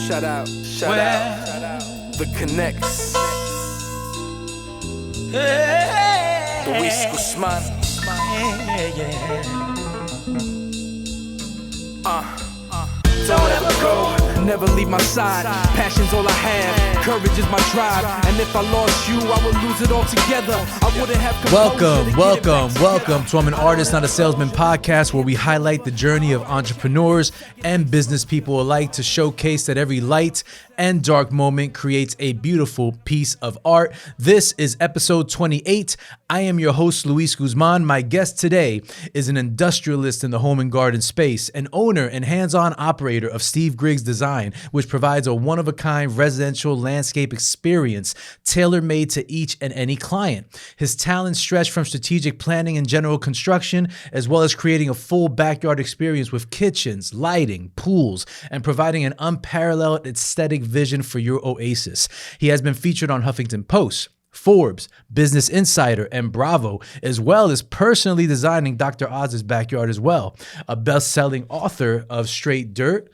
Shout out, the Connects. Luis Guzman. Don't ever go, never leave my side. Passion's all I have, courage is my drive. And if I lost you, I would lose it all together. I wouldn't have Welcome to I'm an Artist, Not a Salesman podcast, where we highlight the journey of entrepreneurs and business people alike to showcase that every light and dark moment creates a beautiful piece of art. This is episode 28. I am your host, Luis Guzman. My guest today is an industrialist in the home and garden space, an owner and hands-on operator of Steve Griggs Design, which provides a one-of-a-kind residential landscape experience tailor-made to each and any client. His talents stretch from strategic planning and general construction, as well as creating a full backyard experience with kitchens, lighting, pools, and providing an unparalleled aesthetic vision for your oasis. He has been featured on Huffington Post, Forbes, Business Insider, and Bravo, as well as personally designing Dr. Oz's backyard as well. A best-selling author of Straight Dirt,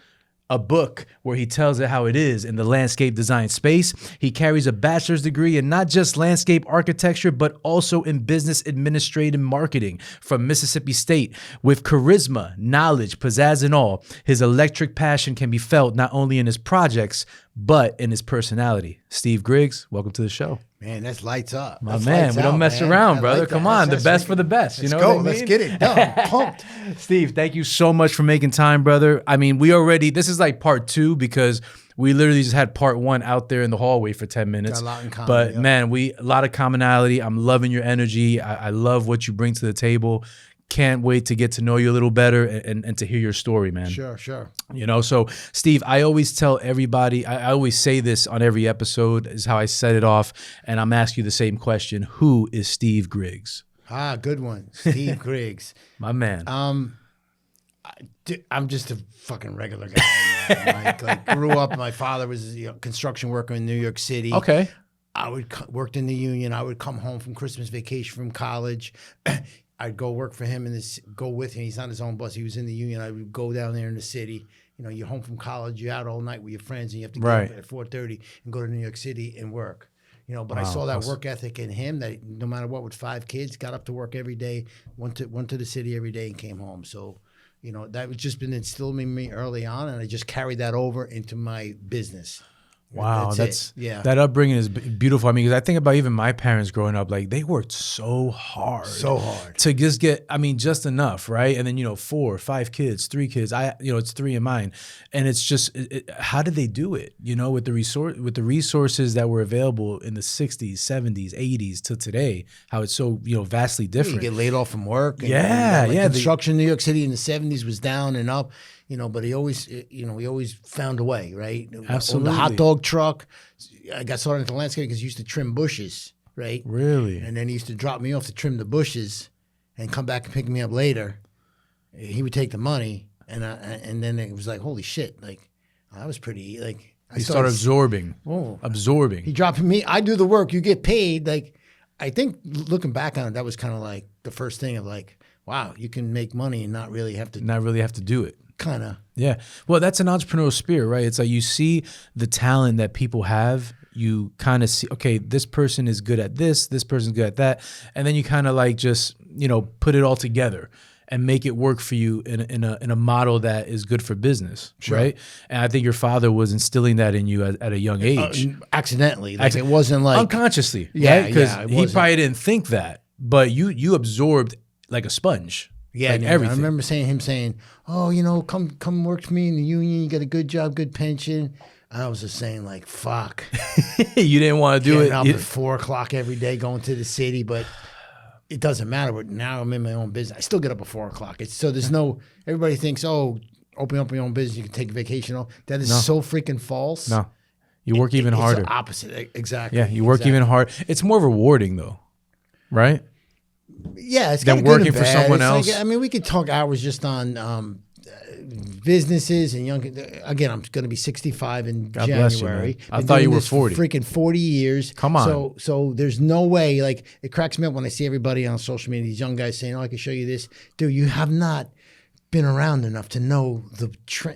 a book where he tells it how it is in the landscape design space. He carries a bachelor's degree in not just landscape architecture, but also in business administrative marketing from Mississippi State. With charisma, knowledge, pizzazz, and all, his electric passion can be felt not only in his projects, but in his personality. Steve Griggs, welcome to the show. Man, that's lights up. My man, we don't mess around, brother. Come on, the best for the best. Let's go. Let's get it done. I'm pumped. Steve, thank you so much for making time, brother. I mean, this is like part two because we literally just had part one out there in the hallway for 10 minutes. Got a lot in common. But yeah. man, a lot of commonality. I'm loving your energy. I love what you bring to the table. Can't wait to get to know you a little better and to hear your story, man. Sure. You know, so Steve, I always tell everybody, I always say this on every episode is how I set it off. And I'm asking you the same question. Who is Steve Griggs? Good one. Steve Griggs. My man. I'm just a fucking regular guy. Man. Like grew up, my father was a construction worker in New York City. Okay. I worked in the union. I would come home from Christmas vacation from college. I'd go work for him and go with him. He's not his own boss. He was in the union. I would go down there in the city. You know, you're home from college. You're out all night with your friends, and you have to get up at 4:30 and go to New York City and work. You know, but I saw that work ethic in him. That no matter what, with 5 kids, got up to work every day, went to the city every day, and came home. So, you know, that was just been instilled in me early on, and I just carried that over into my business. Wow, that upbringing is beautiful. I mean, because I think about even my parents growing up, like they worked so hard to just get, just enough, right? And then 4 or 5 kids, 3 kids. It's 3 in mine, and it's just how did they do it? With the resources that were available in the 60s, 70s, 80s to today, how it's so vastly different. You get laid off from work. And, construction in New York City in the 70s was down and up. But he always found a way, right? Absolutely. On the hot dog truck, I got started into landscaping because he used to trim bushes, right? Really? And then he used to drop me off to trim the bushes and come back and pick me up later. He would take the money, and then it was like, holy shit, like I was pretty, like. He started absorbing. He dropped me, I do the work, you get paid. Like, I think looking back on it, that was kind of like the first thing of like, wow, you can make money and not really have to do it. Kind of. Yeah. Well, that's an entrepreneurial spirit, right? It's like you see the talent that people have. You kind of see, okay, this person is good at this person's good at that. And then you kind of like just, put it all together and make it work for you in a model that is good for business, sure. Right? And I think your father was instilling that in you at a young age. Accidentally. Like it wasn't like. Unconsciously, yeah, right? Because yeah, he probably didn't think that, but you absorbed like a sponge. Yeah, like everything. I remember him saying, "Oh, come work for me in the union. You get a good job, good pension." I was just saying, like, "Fuck." You didn't want to do it. Getting up at 4:00 every day, going to the city, but it doesn't matter. But now I'm in my own business. I still get up at 4:00. So there's no. Everybody thinks, "Oh, open up your own business, you can take a vacation." That is so freaking false. No, you work even harder. It's the opposite, exactly. Yeah, you work even harder. It's more rewarding though, right? Yeah, it's than working for someone else. Like, we could talk hours just on businesses and young. Again, I'm going to be 65 in God January. Bless you, man. I thought you were 40. Freaking 40 years. Come on. So there's no way. Like it cracks me up when I see everybody on social media, these young guys saying, "Oh, I can show you this." Dude, you have not been around enough to know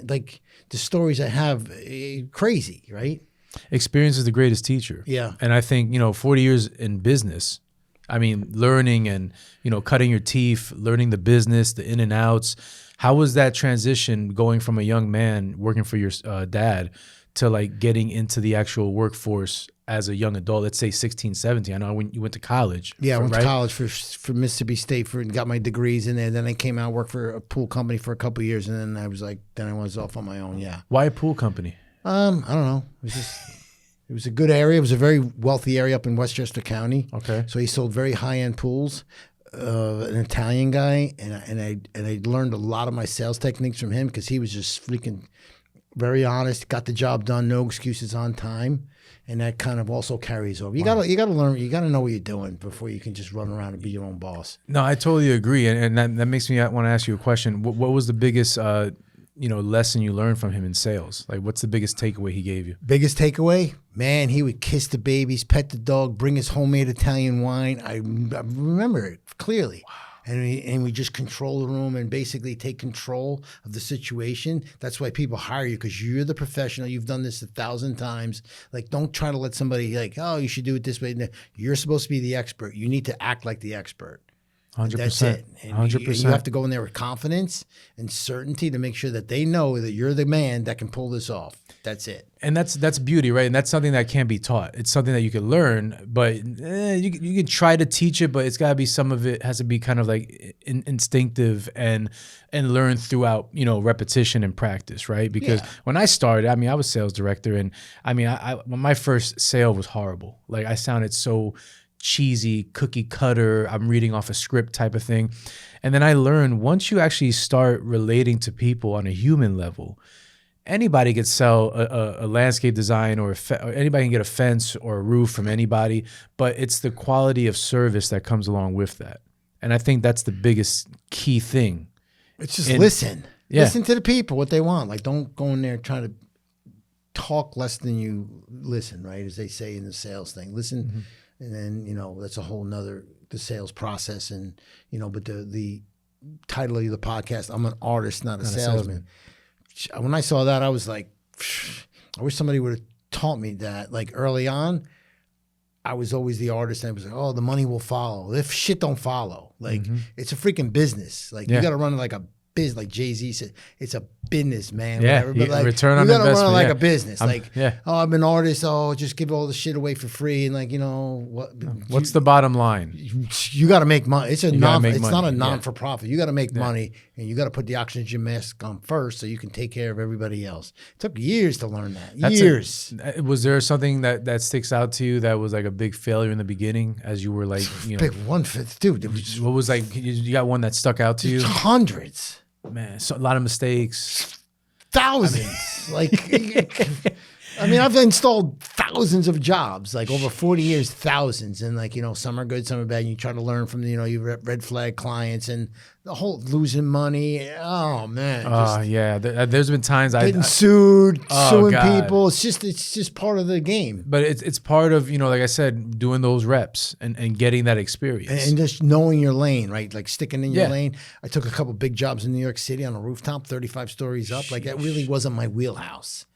like the stories I have. Crazy, right? Experience is the greatest teacher. Yeah. And I think, 40 years in business, I mean, learning and, cutting your teeth, learning the business, the in and outs. How was that transition going from a young man working for your dad to like getting into the actual workforce as a young adult, let's say 16, 17? I know when you went to college. Yeah, I went to college for Mississippi State and got my degrees in there. Then I came out and worked for a pool company for a couple of years. And then I was off on my own. Yeah. Why a pool company? I don't know. It was a good area. It was a very wealthy area up in Westchester County. Okay. So he sold very high-end pools. An Italian guy, and I learned a lot of my sales techniques from him because he was just freaking very honest, got the job done, no excuses, on time, and that kind of also carries over. You gotta learn. You gotta know what you're doing before you can just run around and be your own boss. No, I totally agree, and that makes me want to ask you a question. What was the biggest lesson you learned from him in sales? Like, what's the biggest takeaway he gave you? Biggest takeaway? Man, he would kiss the babies, pet the dog, bring his homemade Italian wine. I remember it clearly. Wow. And we just control the room and basically take control of the situation. That's why people hire you, because you're the professional. You've done this 1,000 times. Like, don't try to let somebody like, oh, you should do it this way. No, you're supposed to be the expert. You need to act like the expert. 100%. That's it. And 100%. You have to go in there with confidence and certainty to make sure that they know that you're the man that can pull this off. That's it. And that's beauty, right? And that's something that can't be taught. It's something that you can learn, but you can try to teach it, but it's got to be, some of it has to be kind of like instinctive and learn throughout, repetition and practice, right? Because when I started, I mean, I was sales director, and I mean, my first sale was horrible. Like, I sounded so cheesy, cookie cutter, I'm reading off a script type of thing. And then I learned, once you actually start relating to people on a human level, anybody could sell a landscape design, or anybody can get a fence or a roof from anybody, but it's the quality of service that comes along with that. And I think that's the biggest key thing. It's just listen. Yeah. Listen to the people, what they want. Like, don't go in there trying to talk less than you listen, right? As they say in the sales thing. Listen. Mm-hmm. And then, that's a whole nother, the sales process. And, but the title of the podcast, I'm an artist, not a salesman. When I saw that, I was like, I wish somebody would have taught me that. Like, early on, I was always the artist, and I was like, oh, the money will follow. If shit don't follow. Like, it's a freaking business. Like, you got to run it like a business. Like Jay-Z said, it's a business, man. Yeah, whatever. But like, return on investment. You got to run it like a business. Oh, I'm an artist. Oh, just give all the shit away for free. And like, what's the bottom line? You got to make money. It's not a non for-profit. You got to make money, and you got to put the oxygen mask on first so you can take care of everybody else. It took years to learn that. Years. Was there something that sticks out to you that was like a big failure in the beginning, as you were like, Big one, dude. What was like? You got one that stuck out to you? Hundreds. Man, a lot of mistakes. Thousands. I've installed thousands of jobs, like over 40 years, thousands. And like, some are good, some are bad. And you try to learn from, your red flag clients and the whole losing money. Oh man. Yeah. There's been times getting sued, suing God. people. It's just part of the game. But it's part of, like I said, doing those reps and getting that experience. And just knowing your lane, right? Like sticking in your lane. I took a couple big jobs in New York City on a rooftop, 35 stories up. Like, that really wasn't my wheelhouse.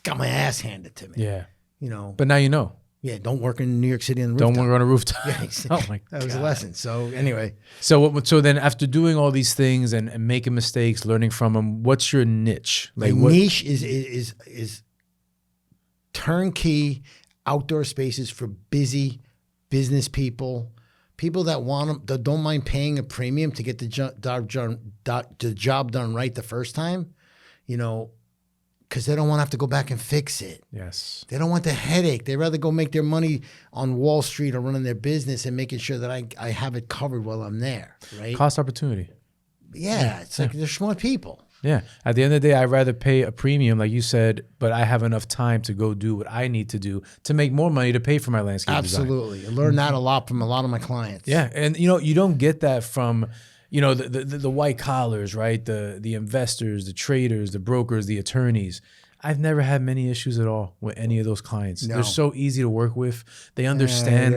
Got my ass handed to me. Yeah. But now you know. Yeah, don't work in New York City on the rooftop. Don't work on a rooftop. Yeah, oh my God. That was a lesson. So anyway. So then after doing all these things and making mistakes, learning from them, what's your niche? Like, niche is turnkey outdoor spaces for busy business people that don't mind paying a premium to get the job done right the first time, because they don't want to have to go back and fix it. Yes. They don't want the headache. They'd rather go make their money on Wall Street or running their business and making sure that I have it covered while I'm there, right? Cost opportunity. Yeah, it's like they're smart people. Yeah. At the end of the day, I'd rather pay a premium, like you said, but I have enough time to go do what I need to do to make more money to pay for my landscape design. Absolutely. I learned that a lot from a lot of my clients. Yeah. And, you don't get that from, the white collars, right? The investors, the traders, the brokers, the attorneys. I've never had many issues at all with any of those clients. No. They're so easy to work with. They understand.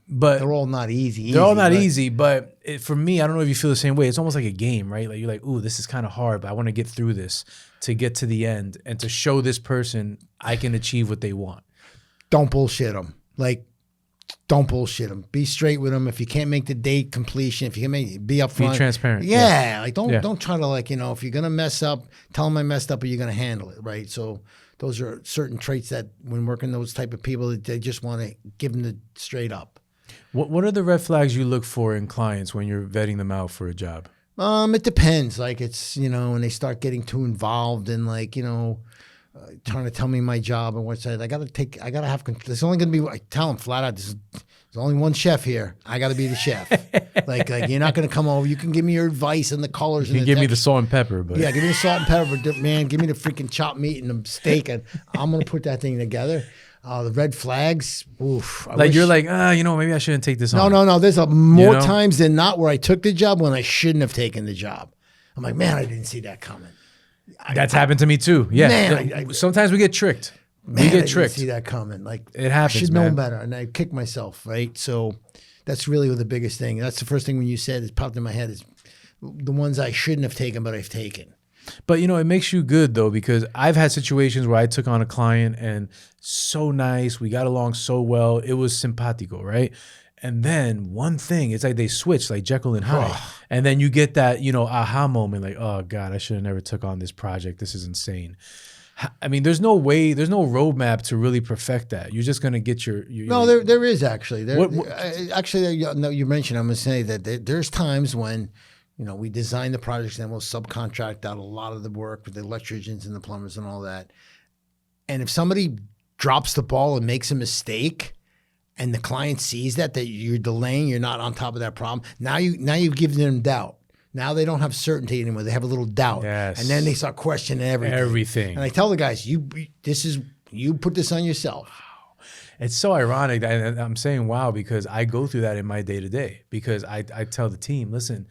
But they're all not easy. They're all not easy, but for me, I don't know if you feel the same way. It's almost like a game, right? Like you're like, ooh, this is kind of hard, but I want to get through this to get to the end and to show this person I can achieve what they want. Don't bullshit them. Like, don't bullshit them. Be straight with them. If you can't make the date completion, if you can be upfront, be transparent. Yeah, like don't try to, like, if you're gonna mess up, tell them I messed up, or you're gonna handle it, right? So those are certain traits that when working those type of people, they just want to give them the straight up. What are the red flags you look for in clients when you're vetting them out for a job? It depends. Like, it's when they start getting too involved in, like, trying to tell me my job and what's that. I gotta have. There's only gonna be. I tell them flat out. There's only one chef here. I gotta be the chef. like you're not gonna come over. You can give me your advice and the colors. You can give me the salt and pepper, but yeah, give me the salt and pepper. But man, give me the freaking chopped meat and the steak, and I'm gonna put that thing together. The red flags. Oof. You're like, maybe I shouldn't take this on. No. There's more times than not where I took the job when I shouldn't have taken the job. I'm like, man, I didn't see that coming. That's happened to me too. Yeah. Man, sometimes we get tricked. Man, we get I tricked. Didn't see that coming. Like, it happens. I should know better, and I kick myself. Right. So that's really the biggest thing. That's the first thing when you said it popped in my head is the ones I shouldn't have taken, but I've taken. But it makes you good though, because I've had situations where I took on a client and so nice, we got along so well, it was simpatico, right? And then one thing, it's like they switch, like Jekyll and Hyde. And then you get that, aha moment, like, oh God, I should have never took on this project. This is insane. I mean, there's no roadmap to really perfect that. You're just gonna get your no, there is actually. Actually, you mentioned. I'm gonna say that there's times when, we design the projects and then we'll subcontract out a lot of the work with the electricians and the plumbers and all that. And if somebody drops the ball and makes a mistake, and the client sees that you're delaying, you're not on top of that problem. Now you've given them doubt. Now they don't have certainty anymore. They have a little doubt. Yes. And then they start questioning everything. And I tell the guys, you put this on yourself. Wow. It's so ironic. And I'm saying wow because I go through that in my day-to-day. Because I tell the team, listen,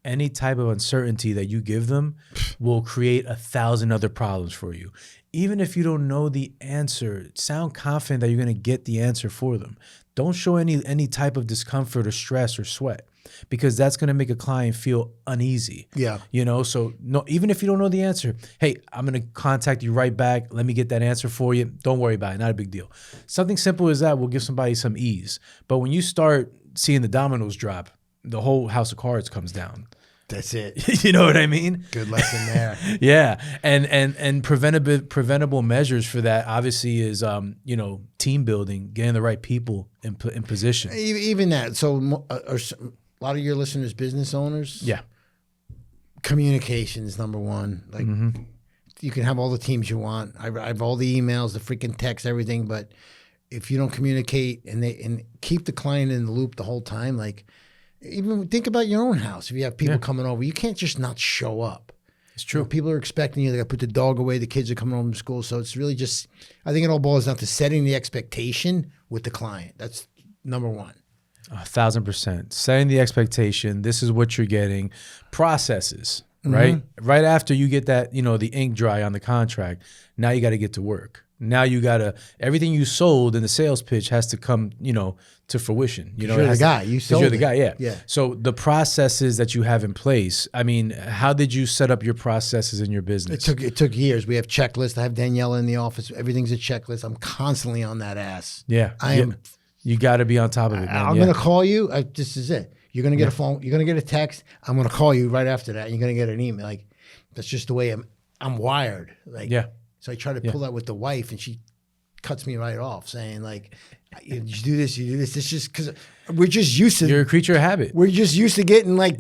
any type of uncertainty that you give them will create 1,000 other problems for you. Even if you don't know the answer, sound confident that you're going to get the answer for them. Don't show any type of discomfort or stress or sweat, because that's going to make a client feel uneasy. Yeah. So no, even if you don't know the answer, hey, I'm going to contact you right back. Let me get that answer for you. Don't worry about it. Not a big deal. Something simple as that will give somebody some ease. But when you start seeing the dominoes drop, the whole house of cards comes down. That's it. You know what I mean? Good lesson there. Yeah. And preventable measures for that obviously is, team building, getting the right people in position. Even that. So a lot of your listeners, business owners. Yeah. Communication is number one. Like, you can have all the teams you want. I have all the emails, the freaking text, everything. But if you don't communicate and keep the client in the loop the whole time, like, even think about your own house. If you have people coming over, you can't just not show up. It's true. People are expecting you. They got to put the dog away. The kids are coming home from school. So it's really just, I think it all boils down to setting the expectation with the client. That's number one. 1,000%. Setting the expectation. This is what you're getting. Processes, right? Right after you get that, the ink dry on the contract, now you got to get to work. Now you got to, everything you sold in the sales pitch has to come, to fruition. You're the guy. You're the guy, yeah. Yeah. So the processes that you have in place, I mean, how did you set up your processes in your business? It took years. We have checklists. I have Daniela in the office. Everything's a checklist. I'm constantly on that ass. Yeah. You got to be on top of it, man. I'm going to call you. This is it. You're going to get a phone. You're going to get a text. I'm going to call you right after that. You're going to get an email. Like, that's just the way I'm wired. Like, yeah. So I try to pull that with the wife, and she cuts me right off, saying like, "You do this, you do this." It's just because we're just used to. You're a creature of habit. We're just used to getting like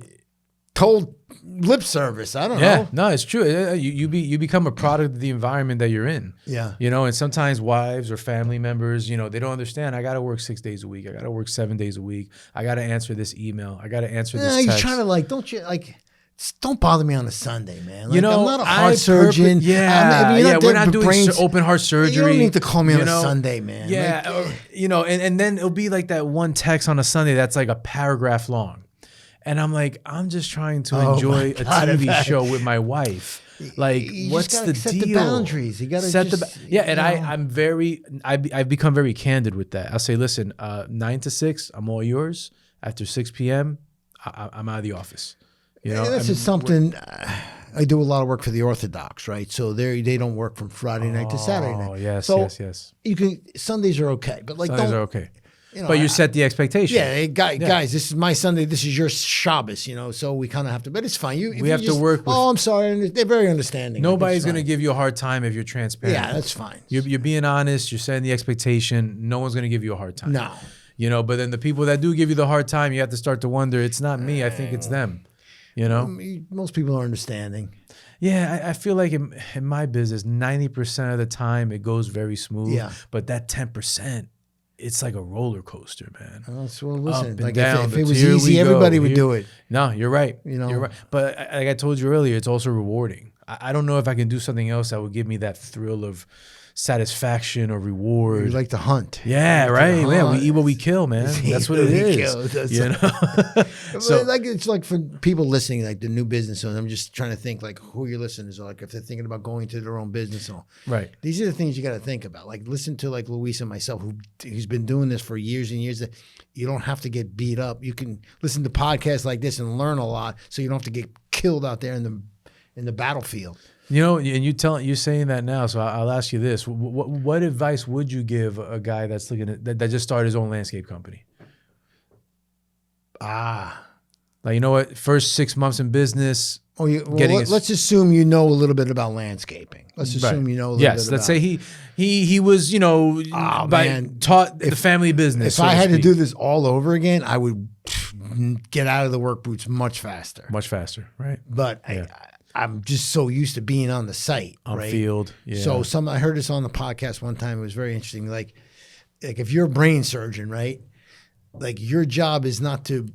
told lip service. I don't know. Yeah, no, it's true. You become a product of the environment that you're in. Yeah. And sometimes wives or family members, they don't understand. I got to work 6 days a week. I got to work 7 days a week. I got to answer this email. I got to answer this text. You're trying to don't bother me on a Sunday, man. Like, I'm not a heart surgeon. We're not doing open heart surgery. You don't need to call me on a Sunday, man. Yeah, and then it'll be like that one text on a Sunday that's like a paragraph long. And I'm like, I'm just trying to Oh enjoy my God, a TV show with my wife. Like, You what's just the gotta set deal? the boundaries. You gotta set just, yeah. And you know. I've become very candid with that. I'll say, listen, 9 to 6, I'm all yours. After 6 p.m., I'm out of the office. You know, And this is something. I do a lot of work for the Orthodox, right? So they don't work from Friday night to Saturday night. Oh, yes, so yes. You can Sundays are okay, but like Sundays don't. are okay. You know, But you set the expectation. Yeah, hey, guys, this is my Sunday. This is your Shabbos, you know. So we kind of have to, but it's fine. We have to work with- Oh, I'm sorry. And they're very understanding. Nobody's It's going to fine. give you a hard time if you're transparent. Yeah, that's fine. You're being honest. You're setting the expectation. No one's going to give you a hard time. No. You know, but then the people that do give you the hard time, you have to start to wonder, it's not me. I think it's them. You know? Most people are understanding. Yeah, I feel like in my business, 90% of the time it goes very smooth. Yeah. But that 10%, it's like a roller coaster, man. Well, listen, and like down, if but it was here easy, we go. everybody would Here- do it. No, you're right. You know? You're right. But like I told you earlier, it's also rewarding. I don't know if I can do something else that would give me that thrill of satisfaction or reward. You like to hunt. Yeah, You like right. to Yeah, we hunt. eat what we kill, man. That's what it We is. kill. That's You know. So like it's like for people listening, like the new business owners. I'm just trying to think like who your listeners are. Like if they're thinking about going to their own business, or Right. these are the things you got to think about. Like listen to like Luis and myself, who's been doing this for years and years. That you don't have to get beat up. You can listen to podcasts like this and learn a lot, so you don't have to get killed out there in the battlefield. You know, and you're saying that now, so I'll ask you this: what advice would you give a guy that's looking at that just started his own landscape company? Like, you know what? First 6 months in business. Let's assume you know a little bit about landscaping. Let's assume you know a little bit about. Yes, let's say he was, you know, taught the family business. If I had to do this all over again, I would get out of the work boots much faster. Much faster, right? But I'm just so used to being on the site, On right? field. Yeah. So I heard this on the podcast one time. It was very interesting. Like if you're a brain surgeon, right? Like your job is not to.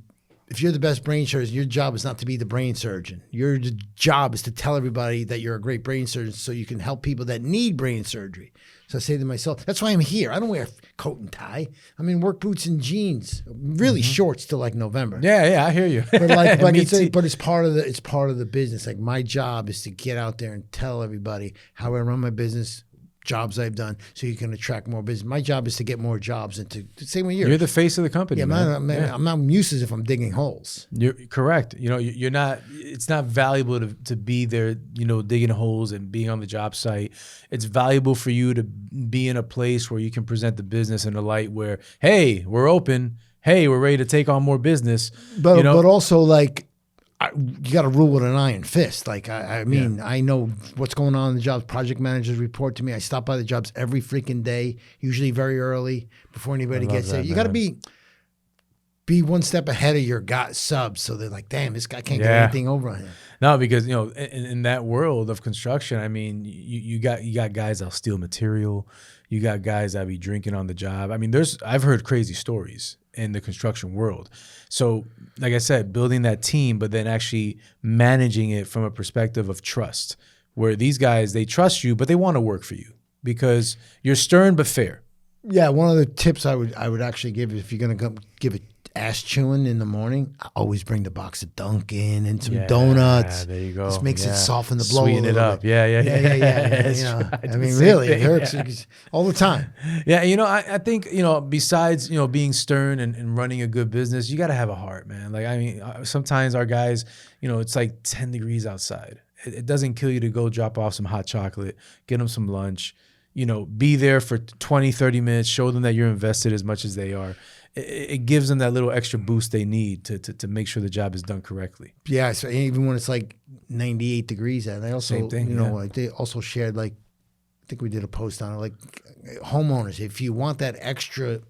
If you're the best brain surgeon, your job is not to be the brain surgeon. Your job is to tell everybody that you're a great brain surgeon so you can help people that need brain surgery. So I say to myself, that's why I'm here. I don't wear a coat and tie. I'm in work boots and jeans, really shorts till like November. Yeah, I hear you. But Me it's part of the business. Like my job is to get out there and tell everybody how I run my business, jobs I've done, so you can attract more business. My job is to get more jobs and to same with You're the face of the company. Yeah, man. I'm not useless if I'm digging holes. You're correct. You know, you're not. It's not valuable to be there. You know, digging holes and being on the job site. It's valuable for you to be in a place where you can present the business in a light where, hey, we're open. Hey, we're ready to take on more business. But you know? but also like. You got to rule with an iron fist. Like, I mean, I know what's going on in the jobs. Project managers report to me. I stop by the jobs every freaking day, usually very early before anybody gets there. You got to be one step ahead of your subs. So they're like, damn, this guy can't get anything over on him. No, because, you know, in that world of construction, I mean, you got guys that'll steal material. You got guys that'll be drinking on the job. I mean, I've heard crazy stories in the construction world. So, like I said, building that team, but then actually managing it from a perspective of trust, where these guys, they trust you, but they want to work for you because you're stern but fair. Yeah, one of the tips I would actually give is if you're gonna give it ass chewing in the morning, I always bring the box of Dunkin' and some donuts. There you go. This makes it soften the blow. Sweeten it up. Yeah. You know, I mean, really, it hurts all the time. Yeah, you know, I think, you know, besides, you know, being stern and running a good business, you got to have a heart, man. Like, I mean, sometimes our guys, you know, it's like 10 degrees outside. It doesn't kill you to go drop off some hot chocolate, get them some lunch, you know, be there for 20, 30 minutes, show them that you're invested as much as they are. It gives them that little extra boost they need to make sure the job is done correctly. Yeah, so even when it's like 98 degrees out, I also, Same thing, you know, they also shared like, I think we did a post on it, like homeowners. If you want that extra,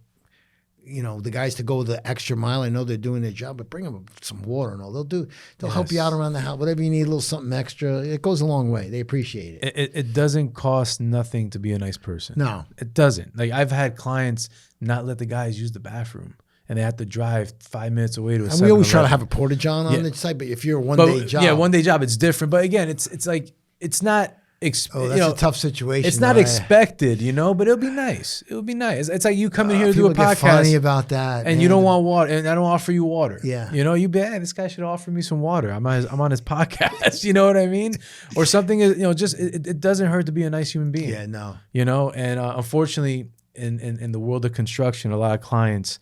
you know, the guys to go the extra mile, I know they're doing their job, but bring them some water and all. They'll help you out around the house, whatever you need, a little something extra. It goes a long way. They appreciate it. It doesn't cost nothing to be a nice person. No, it doesn't. Like, I've had clients not let the guys use the bathroom, and they have to drive 5 minutes away to a 7-Eleven. And we always try to have a porta-john on the site, but if you're a one-day job. Yeah, one-day job, it's different. But again, it's like, it's not that's a tough situation. It's not expected, but it'll be nice. It'll be nice. It's like you coming here to do a podcast. Funny about that, and you don't want water, and I don't offer you water. Yeah, you be, hey, this guy should offer me some water. I'm on his podcast. You know what I mean? Or something is, just it doesn't hurt to be a nice human being. Yeah, no. And unfortunately, in the world of construction, a lot of clients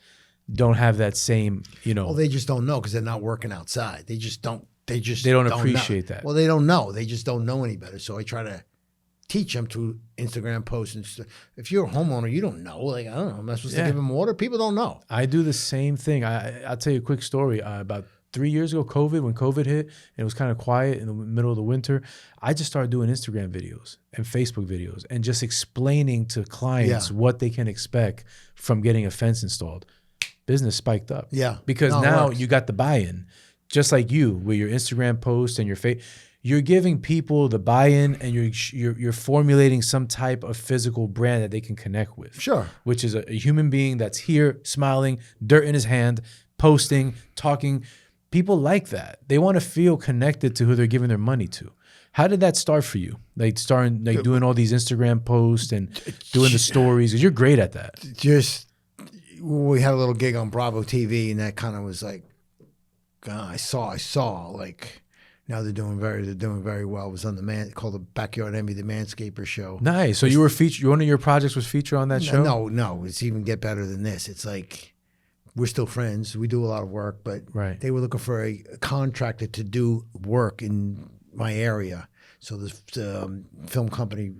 don't have that same, Well, they just don't know because they're not working outside. They don't appreciate that. Well, they don't know. They just don't know any better. So I try to teach them through Instagram posts and stuff. If you're a homeowner, you don't know. Like, I don't know. Am I supposed to give them water? People don't know. I do the same thing. I'll tell you a quick story. About 3 years ago, when COVID hit, and it was kind of quiet in the middle of the winter, I just started doing Instagram videos and Facebook videos and just explaining to clients what they can expect from getting a fence installed. Business spiked up. Yeah. Because now you got the buy-in. Just like you, with your Instagram posts and your you're giving people the buy-in, and you're formulating some type of physical brand that they can connect with. Sure. Which is a human being that's here, smiling, dirt in his hand, posting, talking. People like that. They want to feel connected to who they're giving their money to. How did that start for you? Like doing all these Instagram posts and doing the stories, because you're great at that. We had a little gig on Bravo TV, and that kind of was like, I saw like now they're doing very well. It was on called the Backyard Envy, the Manscaper show. Nice. So you were featured. One of your projects was featured on that show. No, it's even get better than this. It's like we're still friends. We do a lot of work, but they were looking for a contractor to do work in my area. So the film company,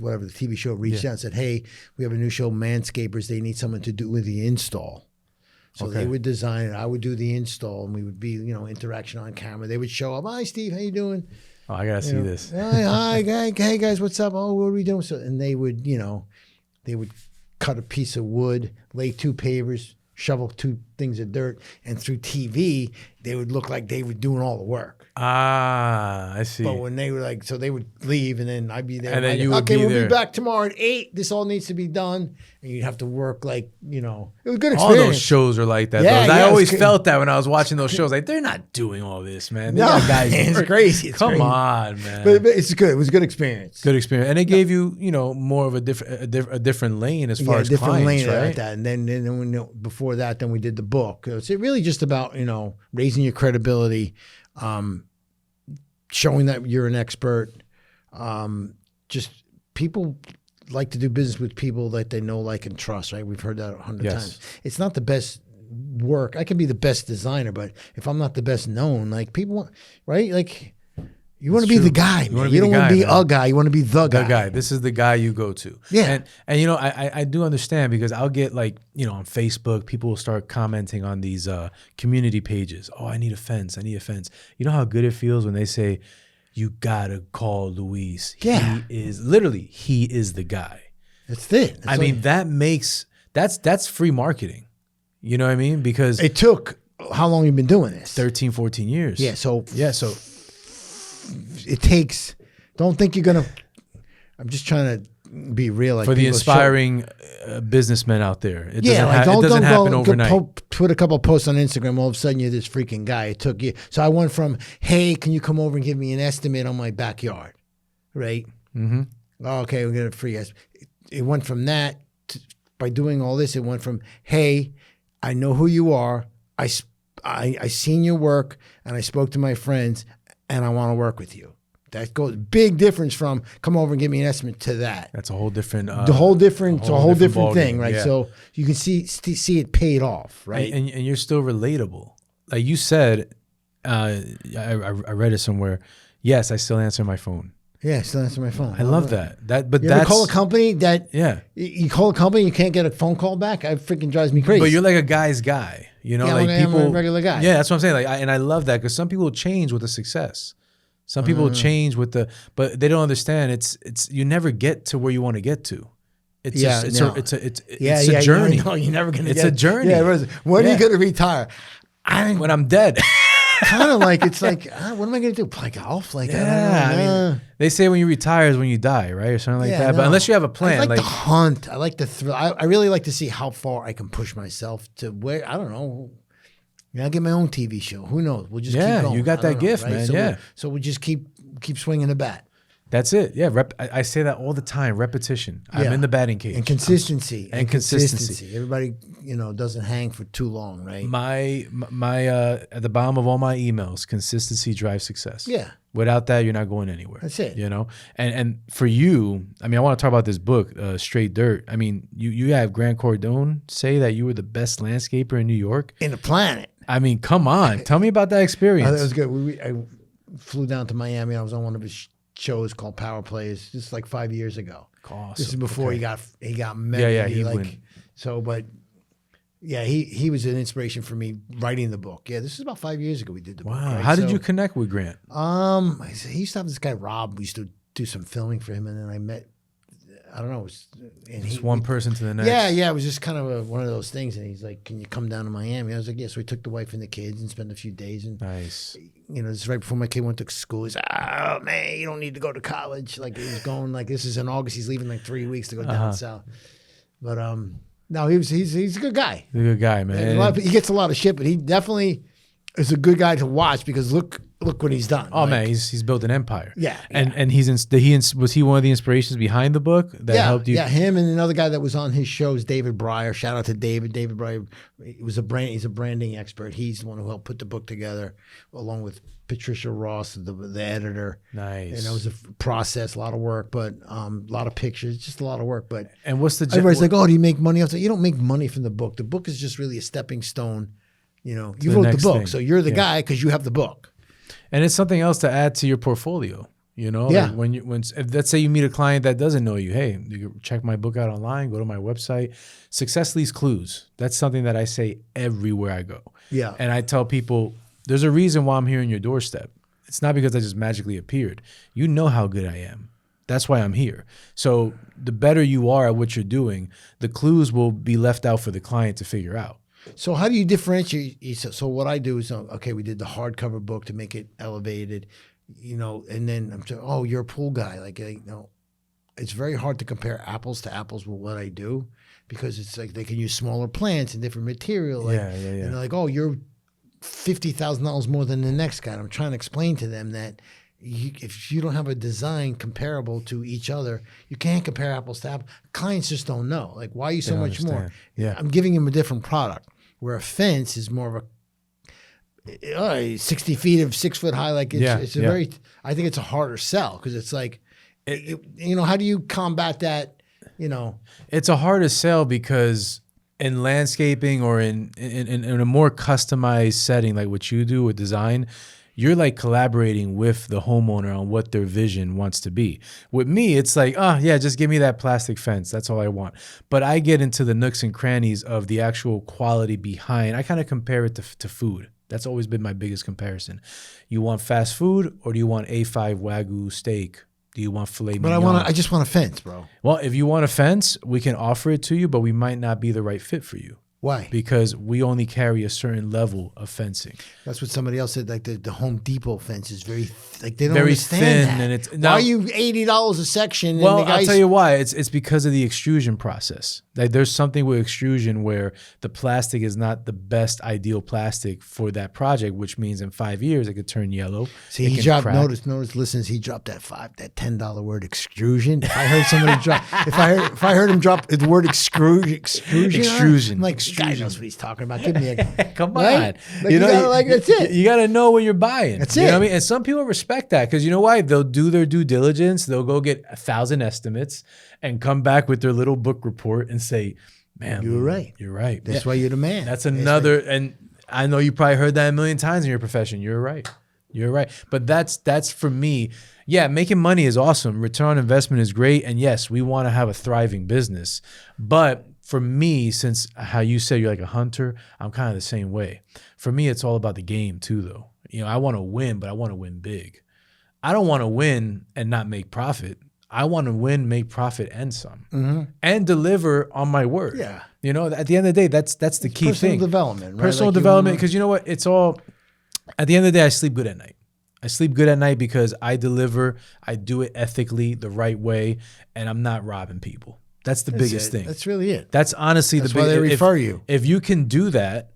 whatever, the TV show reached out and said, hey, we have a new show, Manscapers. They need someone to do with the install. So they would design it. I would do the install, and we would be, interaction on camera. They would show up. Hi, Steve. How you doing? Oh, I got to see this. Hi, hey, guys, what's up? Oh, what are we doing? So, and they would, they would cut a piece of wood, lay 2 pavers, shovel 2 things of dirt, and through TV, they would look like they were doing all the work. Ah, I see. But when they were like, so they would leave, and then I'd be there. And then you would be there. Okay, we'll be back tomorrow at 8. This all needs to be done. And you'd have to work like, it was a good experience. All those shows are like that. Yeah, I always felt that when I was watching those shows. Like, they're not doing all this, man. They got guys. It's crazy. Come on, man. But it's good. It was a good experience. Good experience. And it gave you, more of a different lane as far as clients, lane right? Like that. And then before that, then we did the book. It's really just about, raising your credibility, showing that you're an expert. Just people like to do business with people that they know, like, and trust, right? We've heard that 100 times. It's not the best work. I can be the best designer, but if I'm not the best known, like, people want, right? Like, you want to be the guy. You don't want to be a guy. You want to be the guy. The guy. This is the guy you go to. Yeah. And I do understand, because I'll get, like, on Facebook, people will start commenting on these community pages. Oh, I need a fence. You know how good it feels when they say, you gotta call Luis. Yeah. He is the guy. That's it. That's free marketing. You know what I mean? Because it took, how long you been doing this? 13, 14 years. Yeah. So it takes, don't think you're going to, I'm just trying to be real. Like, for the inspiring businessmen out there. It doesn't happen overnight. Put a couple of posts on Instagram, all of a sudden you're this freaking guy. It took you. So I went from, hey, can you come over and give me an estimate on my backyard? Right? Mm-hmm. Okay, we're going to free estimate. It went from that to, by doing all this, it went from, hey, I know who you are. I seen your work, and I spoke to my friends, and I want to work with you. That goes big difference from come over and give me an estimate to that. That's a whole different, it's a whole different thing, right? Yeah. So you can see it paid off, right? And you're still relatable. Like you said, I read it somewhere. Yes, I still answer my phone. Yeah, I still answer my phone. I love that. But you that's, ever call a company that you call a company, you can't get a phone call back. It freaking drives me crazy. But you're like a guy's guy, like people. I'm a regular guy. Yeah, that's what I'm saying. And I love that, because some people change with the success. Some people change with but they don't understand. It's you never get to where you want to get to. It's a journey. No, you're never gonna. It's a journey. Yeah, when are you gonna retire? When I'm dead. Kind of like, it's like, what am I gonna do? Play golf? Like, I mean, they say when you retire is when you die, right, or something like that. But unless you have a plan, I like to hunt. I like the thrill. I really like to see how far I can push myself to where, I don't know. I'll get my own TV show. Who knows? We'll just keep going. You got that gift, right? man. So so we just keep swinging the bat. That's it. Yeah, I say that all the time. Repetition. I'm Yeah. in the batting cage. And consistency. Consistency. Everybody, doesn't hang for too long, right? My at the bottom of all my emails, consistency drives success. Yeah. Without that, you're not going anywhere. That's it. And for you, I mean, I want to talk about this book, Straight Dirt. I mean, you have Grant Cardone say that you were the best landscaper in New York. In the planet. I mean, come on. Tell me about that experience. That was good. I flew down to Miami. I was on one of his shows called Power Plays, just like 5 years ago. Awesome. This is before he got met. Yeah, he went. So, but yeah, he was an inspiration for me writing the book. Yeah, this is about 5 years ago we did the book. Wow. Right? How did you connect with Grant? He used to have this guy Rob. We used to do some filming for him, and then I met. I don't know. Just one person to the next. Yeah. It was just kind of one of those things. And he's like, "Can you come down to Miami?" I was like, "Yeah." So we took the wife and the kids and spent a few days. And Nice. this is right before my kid went to school. He's like, "Oh man, you don't need to go to college." Like he was going like this is in August. He's leaving like 3 weeks to go down south. But no, he's a good guy. He's a good guy, man. He gets a lot of shit, but he definitely is a good guy to watch because look what he's done. Oh man, he's built an empire. Yeah, and was he one of the inspirations behind the book that helped you? Yeah, him and another guy that was on his show is David Breyer. Shout out to David. David Breyer he's a branding expert. He's the one who helped put the book together, along with Patricia Ross, the editor. Nice. And it was a process, a lot of work, but a lot of pictures, just a lot of work. But and what's the everybody's like, "Oh, do you make money off that?" You don't make money from the book. The book is just really a stepping stone. You wrote the book, so you're the guy because you have the book. And it's something else to add to your portfolio. Yeah. Like when if, let's say you meet a client that doesn't know you, hey, you can check my book out online, go to my website. Success leaves clues. That's something that I say everywhere I go. Yeah. And I tell people, there's a reason why I'm here on your doorstep. It's not because I just magically appeared. You know how good I am. That's why I'm here. So the better you are at what you're doing, the clues will be left out for the client to figure out. So how do you differentiate? So what I do is, okay, we did the hardcover book to make it elevated, and then I'm saying, oh, you're a pool guy. Like, it's very hard to compare apples to apples with what I do because it's like they can use smaller plants and different material. Like, yeah. And they're like, oh, you're $50,000 more than the next guy. And I'm trying to explain to them that if you don't have a design comparable to each other, you can't compare apples to apples. Clients just don't know. Like, why are you so much more? Yeah. I'm giving them a different product. Where a fence is more of a 60 feet of 6 foot high. Like it's a very. I think it's a harder sell because it's like, how do you combat that? It's a harder sell because in landscaping or in a more customized setting like what you do with design, you're like collaborating with the homeowner on what their vision wants to be. With me, it's like, just give me that plastic fence. That's all I want. But I get into the nooks and crannies of the actual quality behind. I kind of compare it to food. That's always been my biggest comparison. You want fast food or do you want A5 Wagyu steak? Do you want filet mignon? But I just want a fence, bro. Well, if you want a fence, we can offer it to you, but we might not be the right fit for you. Why? Because we only carry a certain level of fencing. That's what somebody else said. Like the Home Depot fence is very they don't very understand thin, that. and it's why are you $80 a section? Well, and the I'll tell you why. It's because of the extrusion process. Like there's something with extrusion where the plastic is not the best ideal plastic for that project, which means in 5 years it could turn yellow. See, he dropped. Notice, listens. He dropped that $10 word extrusion. If I heard somebody drop, if I heard him drop the word extrusion, I'm like, guy knows what he's talking about. Give me a come on. Right? Like, that's it. You got to know what you're buying. That's you it. know what I mean? And some people respect that because you know why? They'll do their due diligence. They'll go get 1,000 estimates and come back with their little book report and say, man, you were right. You're right. That's why you're the man. That's another, and I know you probably heard that a million times in your profession. You're right. You're right. But that's for me. Yeah, making money is awesome. Return on investment is great. And yes, we want to have a thriving business. But for me, since how you said you're like a hunter, I'm kind of the same way. For me, it's all about the game too, though. I want to win, but I want to win big. I don't want to win and not make profit. I want to win, make profit, and some, and deliver on my word. Yeah. At the end of the day, that's the key thing. Personal development, right? Personal development, because you know what? It's all, at the end of the day, I sleep good at night. I sleep good at night because I deliver, I do it ethically, the right way, and I'm not robbing people. That's the biggest thing. That's really it. That's honestly that's why they refer you. If you can do that,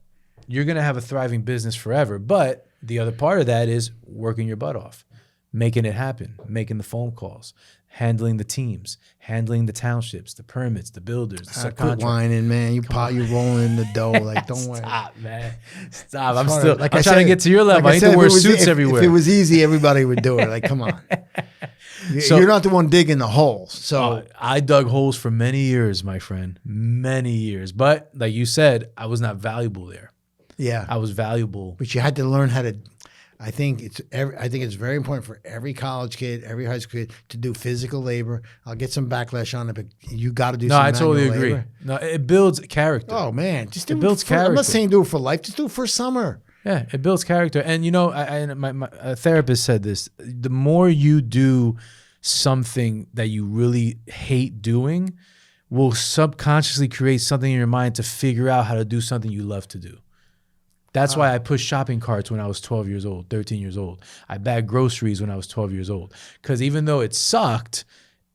you're going to have a thriving business forever. But the other part of that is working your butt off. making it happen, making the phone calls, handling the teams, handling the townships, the permits, the builders, the Quit subcontractors. whining, man. You rolling in the dough. Like, don't worry. Stop, man. Stop. I'm hard. still. Like I'm I trying said, to get to your level. like I need said, to if wear it was- suits if, everywhere. If it was easy, everybody would do it. Like, come on. So- You're not the one digging the holes. So I dug holes for many years, my friend, many years. But like you said, I was not valuable there. yeah, I was valuable. but you had to learn how to. I think it's very important for every college kid, every high school kid to do physical labor. I'll get some backlash on it, but you got to do. No, some I totally manual agree. labor. No, it builds character. Oh man, just do It builds I'm character. not saying do it for life. Just do it for summer. Yeah, it builds character. And you know, my therapist said this: the more you do something that you really hate doing, will subconsciously create something in your mind to figure out how to do something you love to do. That's why I pushed shopping carts when I was 12 years old, 13 years old. I bagged groceries when I was 12 years old. Because even though it sucked,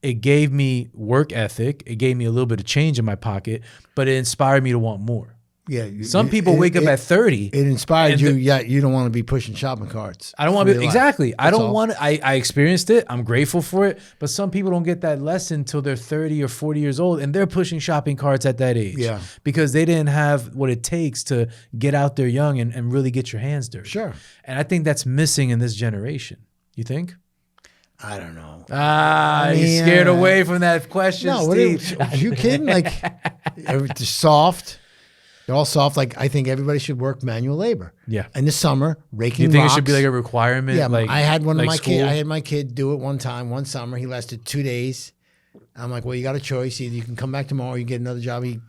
it gave me work ethic. It gave me a little bit of change in my pocket, but it inspired me to want more. Yeah, Some people wake up at 30. It inspired and you, yet you don't want to be pushing shopping carts. I don't want to be, exactly. I That's don't all. want to, I experienced it. I'm grateful for it. But some people don't get that lesson until they're 30 or 40 years old and they're pushing shopping carts at that age. Yeah. Because they didn't have what it takes to get out there young and really get your hands dirty. Sure. And I think that's missing in this generation. You think? I don't know. You're scared away from that question, No, Steve. are you kidding? Like, they're soft. They're all soft. Like, I think everybody should work manual labor. Yeah. In the summer, raking You think rocks. it should be like a requirement? Yeah, like, I had one of like my school? kids. I had my kid do it one time, one summer. He lasted 2 days. I'm like, well, you got a choice. Either you can come back tomorrow, or you get another job. He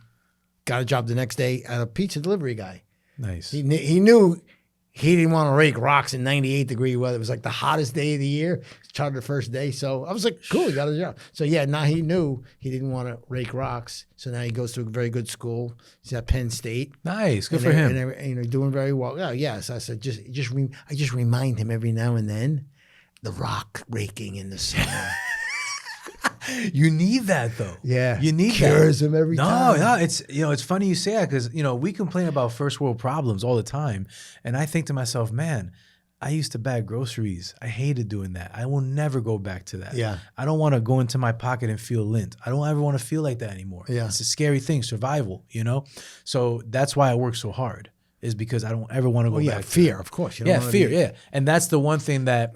got a job the next day at a pizza delivery guy. Nice. He knew he didn't want to rake rocks in 98-degree weather. It was like the hottest day of the year. Chartered the first day. So I was like, cool, he got a job. So yeah, now he knew he didn't want to rake rocks. So now he goes to a very good school. He's at Penn State. Nice. Good And for they're- him. And they're doing very well. Yeah, yes. I said, I just remind him every now and then the rock raking in the summer. You need that though. Yeah. You need Cures that. him every time. No, it's it's funny you say that because we complain about first world problems all the time, and I think to myself, man, I used to bag groceries. I hated doing that. I will never go back to that. Yeah. I don't want to go into my pocket and feel lint. I don't ever want to feel like that anymore. Yeah. It's a scary thing, survival. So that's why I work so hard. Is because I don't ever want to go back. Fear, of course. You don't wanna Fear. be- Yeah, and that's the one thing that.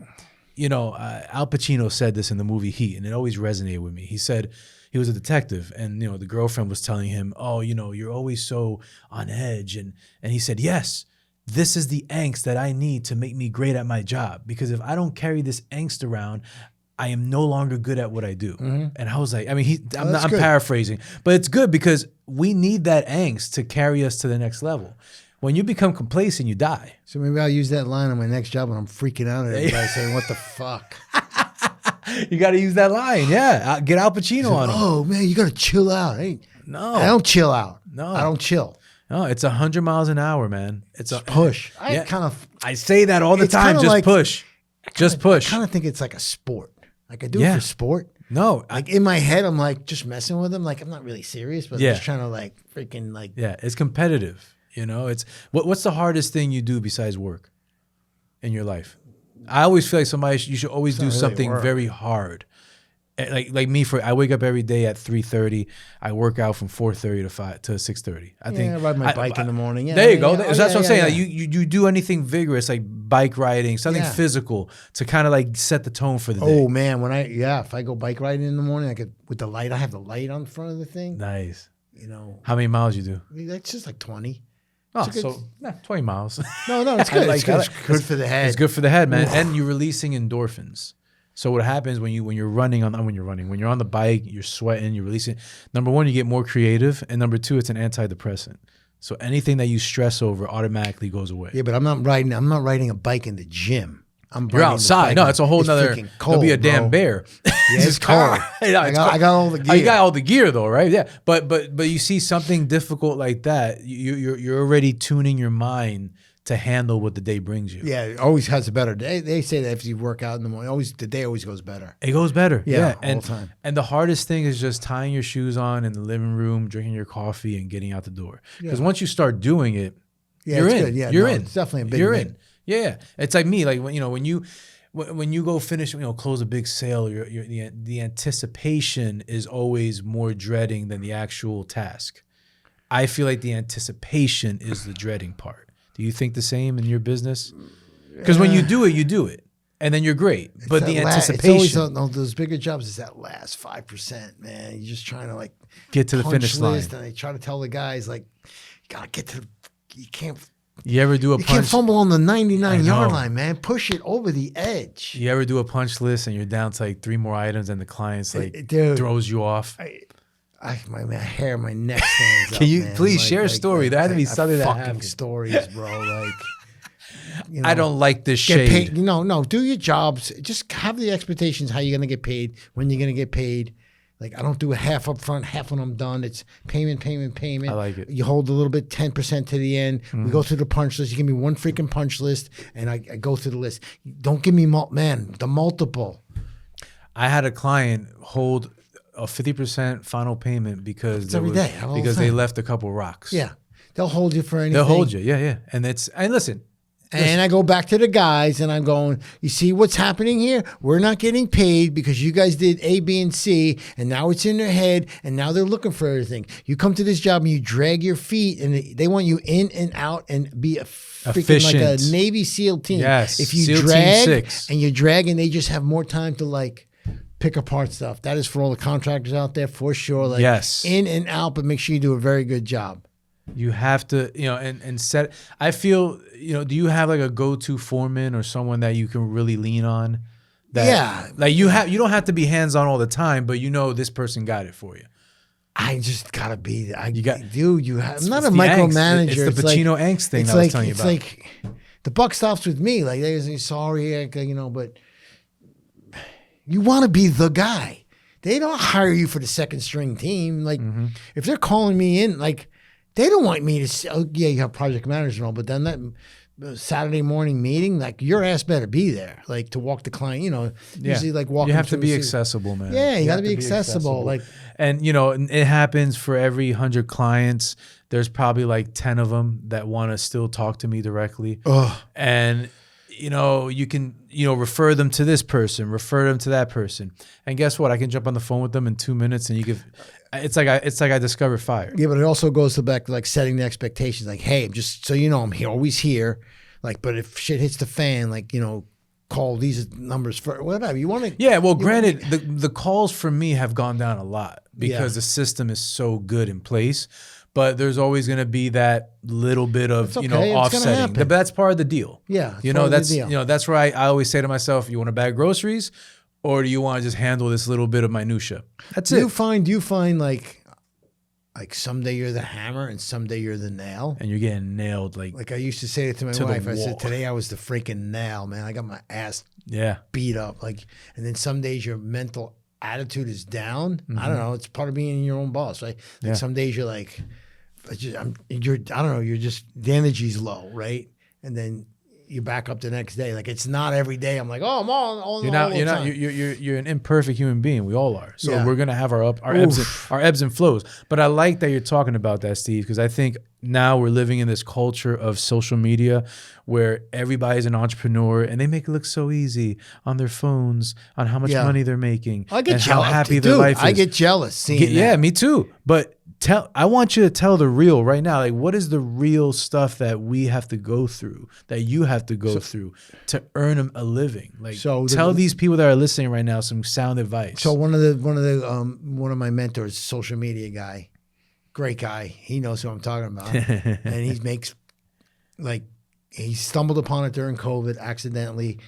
Al Pacino said this in the movie Heat, and it always resonated with me. He said he was a detective, and the girlfriend was telling him, "Oh, you're always so on edge," and he said, "Yes, this is the angst that I need to make me great at my job. Because if I don't carry this angst around, I am no longer good at what I do." And I was like, I'm that's good. paraphrasing, but it's good because we need that angst to carry us to the next level. When you become complacent, you die. So maybe I'll use that line on my next job when I'm freaking out at everybody saying, what the fuck? You got to use that line. Yeah. Get Al Pacino on it. Oh, man, you got to chill out. No. I don't chill out. No. I don't chill. No, it's 100 miles an hour, man. It's a Push. Yeah. I I say that all the It's time. kinda Just like- push. Just push. kind of think it's like a sport. Like I do Yeah. it for sport. No. Like in my head, I'm like just messing with them. Like I'm not really serious, but Yeah. I'm just trying to like freaking like. Yeah, it's competitive. It's what's the hardest thing you do besides work in your life? I always feel like you should always do not really something work. very hard. Like me, I wake up every day at 3:30. I work out from 4:30 to 6:30. I think I ride my bike in the morning. Yeah, there you yeah, go. yeah. That's Oh, what I'm yeah, saying. yeah, Like yeah. you do anything vigorous, like bike riding, something Yeah. physical to kind of like set the tone for the day. Oh man, if I go bike riding in the morning, I could with the light. I have the light on front of the thing. Nice. How many miles you do? That's just like 20. Oh, It's a good- 20 miles. No, it's good. I It's like good. that. It's good for the head. It's good for the head, man. And you're releasing endorphins. So what happens when you're running when you're on the bike, you're sweating, you're releasing. Number one, you get more creative, and number two, it's an antidepressant. So anything that you stress over automatically goes away. Yeah, but I'm not riding a bike in the gym. I'm You're riding the outside. bike No, in- it's a whole nother. freaking There'll be a cold, damn bro. bear. Yeah, it's cold. I got all the Oh, you gear. got all the gear though, right? Yeah. But you see something difficult like that, you're already tuning your mind to handle what the day brings you. Yeah, it always has a better day. They say that if you work out in the morning, the day always goes better. It goes better. Yeah, And, all the time. And the hardest thing is just tying your shoes on in the living room, drinking your coffee, and getting out the door. Because once you start doing it, Yeah, you're it's in. good. Yeah, you're no, in. it's definitely a big You're win. in. Yeah. It's like me. Like when you when you go finish, close a big sale, the anticipation is always more dreading than the actual task. I feel like the anticipation is the dreading part. Do you think the same in your business? Because when you do it, and then you're great. But the anticipation, it's always those bigger jobs is that last 5%, man. You're just trying to like get to the finish line. And they try to tell the guys like, you gotta get to. You can't. You ever do a you punch? can't fumble on the 99-yard line, man. Push it over the edge. You ever do a punch list and you're down to like 3 more items and the client's like throws you off? My hair, my neck stands up. Can you man. please share a story? There had to be something that happened. Stories, bro. Like, I don't like this shade. Paid, no. Do your jobs. Just have the expectations how you're gonna get paid, when you're gonna get paid. Like, I don't do a half up front, half when I'm done. It's payment. I like it. You hold a little bit, 10% to the end. We go through the punch list. You give me one freaking punch list, and I go through the list. Don't give me, the multiple. I had a client hold a 50% final payment because they left a couple rocks. Yeah. They'll hold you for anything. They'll hold you, yeah. And listen. And I go back to the guys and I'm going, you see what's happening here? We're not getting paid because you guys did A, B, and C, and now it's in their head, and now they're looking for everything. You come to this job and you drag your feet, and they want you in and out and be freaking like a Navy SEAL team. Yes. If you drag and they just have more time to like pick apart stuff. That is for all the contractors out there for sure. Like, yes. In and out, but make sure you do a very good job. You have to, and set. I feel, do you have like a go-to foreman or someone that you can really lean on? Like you don't have to be hands-on all the time, but this person got it for you. I just gotta be. I'm not a Angst. micromanager. It's the Pacino angst thing I was telling you about. It's like the buck stops with me. Like, they say sorry, but you want to be the guy. They don't hire you for the second string team. Like, if they're calling me in, like, they don't want me to say, oh, yeah, you have project managers and all, but then that Saturday morning meeting, like, your ass better be there, like, to walk the client, usually like walking. You have to be accessible, man. Yeah, you got to be accessible. Like, and, it happens for every 100 clients. There's probably like 10 of them that want to still talk to me directly. And, you can, refer them to this person, refer them to that person. And guess what? I can jump on the phone with them in 2 minutes and you give. It's like I discovered fire. Yeah, but it also goes back to like setting the expectations. Like, hey, just so you know, I'm here, always here. Like, but if shit hits the fan, like, call these numbers for whatever you want to. Yeah, well, granted, the calls for me have gone down a lot because the system is so good in place. But there's always going to be that little bit of offsetting. But that's part of the deal. Yeah, that's where I always say to myself, you want to bag groceries, or do you want to just handle this little bit of minutia? That's it. Do you find like someday you're the hammer and someday you're the nail? And you're getting nailed. Like I used to say it to my wife. I said, today I was the freaking nail, man. I got my ass beat up. Like, and then some days your mental attitude is down. I don't know. It's part of being your own boss, right? Like some days you're like, I don't know. You're just, the energy's low, right? And then you're back up the next day. Like, it's not every day. I'm like, oh, I'm all. You're an imperfect human being. We all are. So we're gonna have our ebbs and flows. But I like that you're talking about that, Steve, because I think now we're living in this culture of social media where everybody's an entrepreneur and they make it look so easy on their phones on how much money they're making. I get and jealous. How happy their life is. I get jealous seeing that. Yeah, me too. But I want you to tell the real right now. Like, what is the real stuff that we have to go through, that you have to go through to earn a living? Like, tell these people that are listening right now some sound advice. So one of my mentors, social media guy, great guy. He knows who I'm talking about, and he makes he stumbled upon it during COVID accidentally.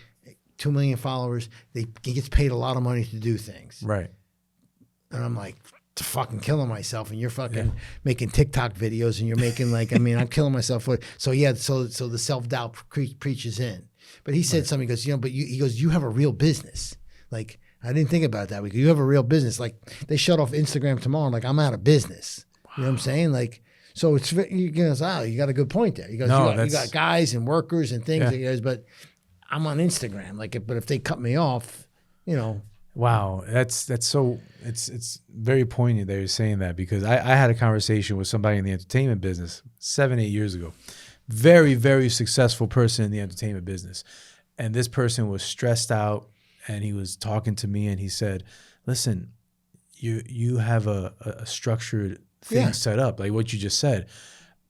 2 million followers. He gets paid a lot of money to do things. Right. And I'm like, fucking killing myself, and you're fucking making TikTok videos, and you're making I'm killing myself for it. So so the self-doubt preaches in. But he said something, he goes, he goes, you have a real business. Like, I didn't think about that. You have a real business. Like, they shut off Instagram tomorrow. Like, I'm out of business. Wow. You know what I'm saying? Like, so it's, you got a good point there. You got guys and workers and things. He goes, but I'm on Instagram. Like, but if they cut me off, Wow, that's so it's very poignant that you're saying that, because I had a conversation with somebody in the entertainment business 7-8 years ago. Very, very successful person in the entertainment business. And this person was stressed out, and he was talking to me, and he said, listen, you have a structured thing set up, like what you just said.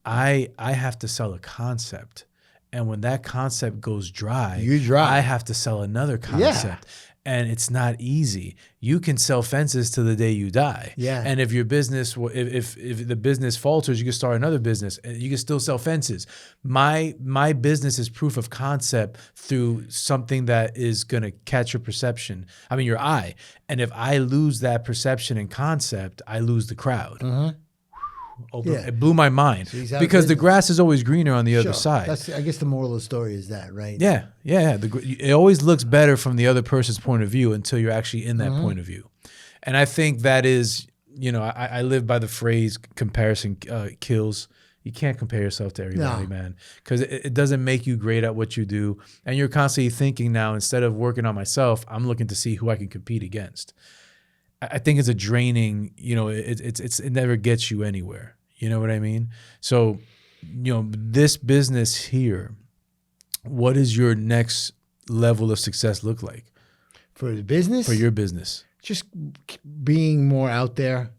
I have to sell a concept. And when that concept goes dry, I have to sell another concept. And it's not easy. You can sell fences till the day you die. Yeah. And if your business, if the business falters, you can start another business. And you can still sell fences. My business is proof of concept through something that is going to catch your perception. I mean, your eye. And if I lose that perception and concept, I lose the crowd. It blew my mind because the grass is always greener on the other side. That's, I guess the moral of the story is that, right? Yeah. It always looks better from the other person's point of view until you're actually in that point of view. And I think that is, I live by the phrase comparison kills. You can't compare yourself to everybody, man, because it doesn't make you great at what you do. And you're constantly thinking now, instead of working on myself, I'm looking to see who I can compete against. I think it's a draining, it never gets you anywhere. You know what I mean? So, this business here, what does your next level of success look like? For the business? For your business. Just being more out there.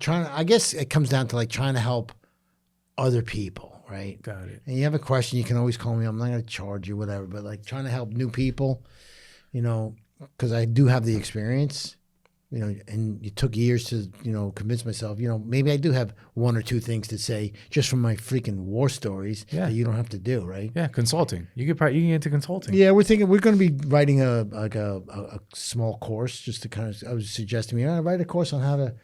I guess it comes down to like trying to help other people, right? Got it. And you have a question, you can always call me. I'm not going to charge you, whatever, but like trying to help new people, because I do have the experience. And it took years to, convince myself, maybe I do have one or two things to say just from my freaking war stories that you don't have to do, right? Yeah, consulting. You can get into consulting. Yeah, we're going to be writing a small course just to kind of, I was suggesting write a course on how to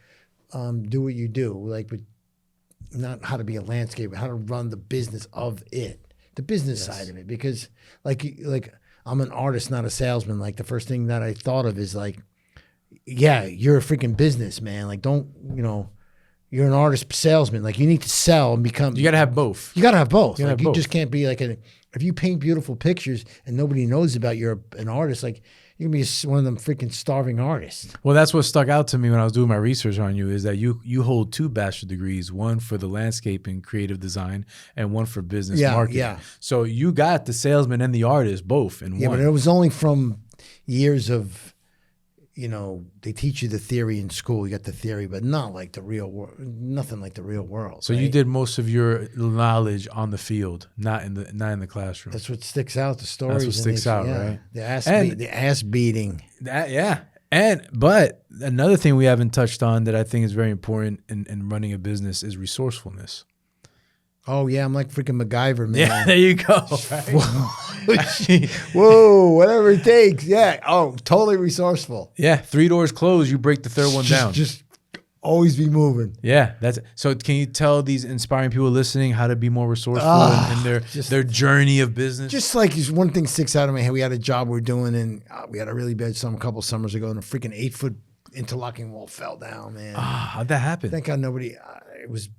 do what you do, like, but not how to be a landscaper, how to run the business of it, the business side of it. Because like I'm an artist, not a salesman. Like the first thing that I thought of is like, yeah, you're a freaking businessman. Like, you're an artist salesman. Like, you need to sell and become. You got to have both. You got to have both. You just can't be like if you paint beautiful pictures and nobody knows about you're an artist, like, you're going to be one of them freaking starving artists. Well, that's what stuck out to me when I was doing my research on you, is that you hold 2 bachelor degrees, one for the landscape and creative design and one for business marketing. Yeah. So you got the salesman and the artist both in one. Yeah, but it was only from years of, they teach you the theory in school. You got the theory, but not like the real world. Nothing like the real world. So you did most of your knowledge on the field, not in the classroom. That's what sticks out. The stories. That's what sticks out, right? The ass beating. But another thing we haven't touched on that I think is very important in running a business is resourcefulness. Oh, yeah, I'm like freaking MacGyver, man. Yeah, there you go. Whoa, whatever it takes. Yeah. Oh, totally resourceful. Yeah, 3 doors closed, you break the third one down. Just always be moving. Yeah, that's it. So can you tell these inspiring people listening how to be more resourceful in their journey of business? Just like one thing sticks out of my head. We had a job we're doing, and we had a really bad summer a couple summers ago, and a freaking 8-foot interlocking wall fell down, man. How'd that happen? Thank God nobody, it was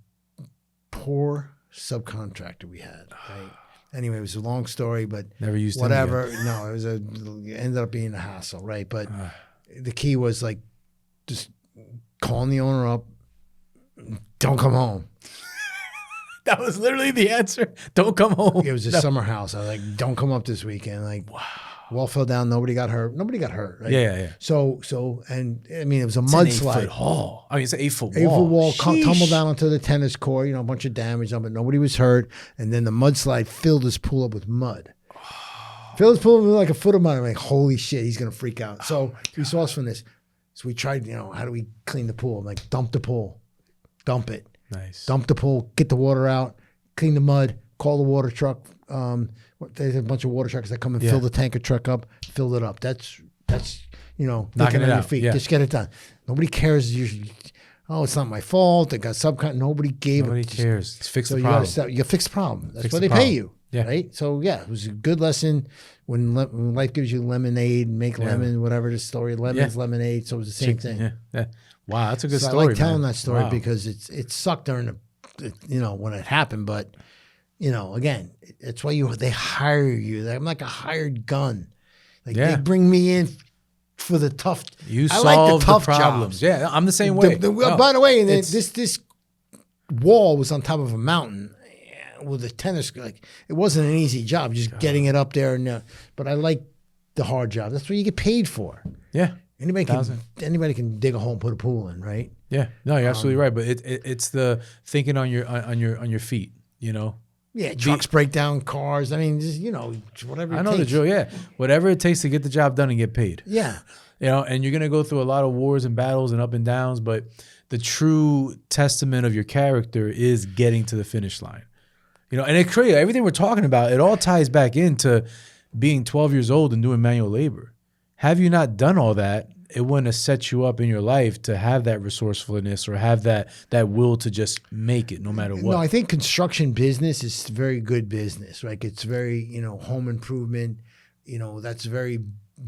poor subcontractor we had, right? Anyway, it was a long story, but never used whatever. No, it ended up being a hassle, right? But the key was like just calling the owner up, don't come home. That was literally the answer. Don't come home. It was a summer house. I was like, don't come up this weekend. Like, wow. Wall fell down. Nobody got hurt. Right? Yeah. So, and I mean, it was a mudslide. It's an 8-foot hall. I mean, it's an 8-foot wall. 8-foot wall tumbled down onto the tennis court. A bunch of damage on it. Nobody was hurt. And then the mudslide filled his pool up with mud. Filled his pool with like a foot of mud. I'm like, holy shit, he's gonna freak out. So resourcefulness. So we tried. How do we clean the pool? I'm like, dump the pool, dump it. Nice. Dump the pool. Get the water out. Clean the mud. Call the water truck. There's a bunch of water trucks that come and fill the tanker truck up, fill it up. That's knocking it on out. your feet. Yeah. Just get it done. Nobody cares. Usually, it's not my fault. They got subcon. Nobody cares. Fix the problem. You fix the problem. That's why they pay you. Yeah. Right. So it was a good lesson. When life gives you lemonade, make lemon, whatever the story. Lemon's lemonade. So it was the same thing. Yeah. Wow, that's a good story. I like telling that story because it sucked during when it happened, but. Again, it's why they hire you. I'm like a hired gun. They bring me in for the tough. You solve the problems. Jobs. Yeah, I'm the same way. By the way, this wall was on top of a mountain with a tennis. Like, it wasn't an easy job, just getting it up there. But I like the hard job. That's what you get paid for. Yeah. Anybody can dig a hole and put a pool in, right? Yeah. No, you're absolutely right. But it's the thinking on your feet, you know? Yeah, trucks break down cars. I mean, just, whatever it takes. I know the drill, yeah. Whatever it takes to get the job done and get paid. Yeah. You know, and you're going to go through a lot of wars and battles and up and downs, but the true testament of your character is getting to the finish line. You know, and it's crazy. Everything we're talking about, it all ties back into being 12 years old and doing manual labor. Have you not done all that, it wouldn't have set you up in your life to have that resourcefulness or have that will to just make it no matter what. No, I think construction business is very good business. Like it's very, home improvement, that's very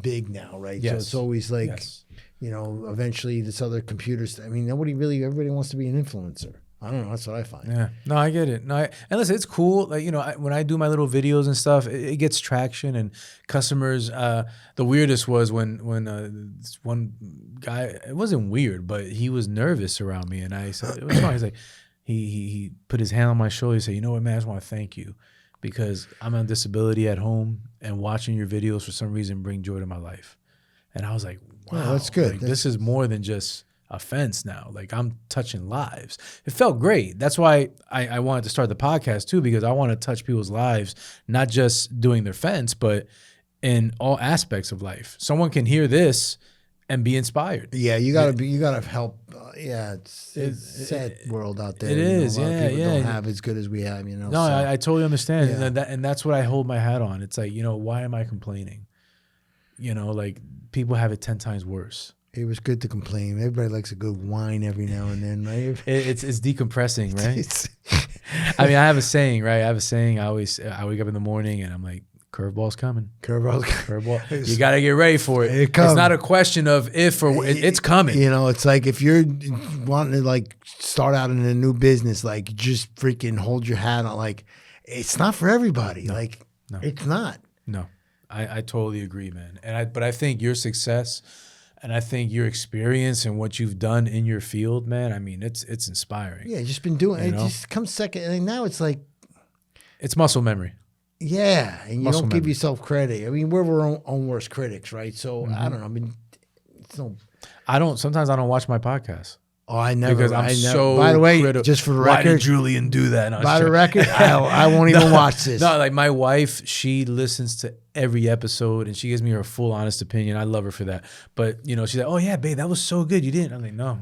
big now, right? Yes. So it's always like, Yes. Eventually this other computers. I mean, everybody wants to be an influencer. I don't know. That's what I find. Yeah. No, I get it. No, and listen, it's cool. Like, when I do my little videos and stuff, it gets traction and customers. The weirdest was when this one guy, it wasn't weird, but he was nervous around me. And I said, it was fine. He's like, he put his hand on my shoulder. He said, you know what, man, I just want to thank you because I'm on disability at home and watching your videos for some reason bring joy to my life. And I was like, wow, Oh, that's good. Like, this is more than just a fence now. Like I'm touching lives. It felt great. That's why I wanted to start the podcast too, because I want to touch people's lives, not just doing their fence, but in all aspects of life. Someone can hear this and be inspired. Yeah, you gotta help. It's a sad world out there. It is. A lot of people yeah. don't have as good as we have. No, so. I totally understand. Yeah. And that's what I hold my hat on. It's like, why am I complaining? Like people have it 10 times worse. It was good to complain. Everybody likes a good whine every now and then, right? It's decompressing, right? I mean, I have a saying, right? I wake up in the morning and I'm like, curveball's coming. Curveball. You got to get ready for it. It's not a question of if or it's coming. It's like if you're wanting to start out in a new business, just freaking hold your hat on. It's not for everybody. No. It's not. No, I totally agree, man. But I think your success. And I think your experience and what you've done in your field, man, I mean, it's inspiring. Yeah, just been doing it. It just comes second. And now it's like... It's muscle memory. Yeah, and you don't give yourself credit. I mean, we're our own worst critics, right? So, I don't know. I mean, it's no... Sometimes I don't watch my podcast. Oh, I never. Because I'm so By the way, critical. just for the Why record... did Julian do that? No, by the record, I won't even watch this. No, like my wife, she listens to every episode and she gives me her full honest opinion. I love her for that. But, she's like, oh, yeah, babe, that was so good. You didn't. I'm like, no,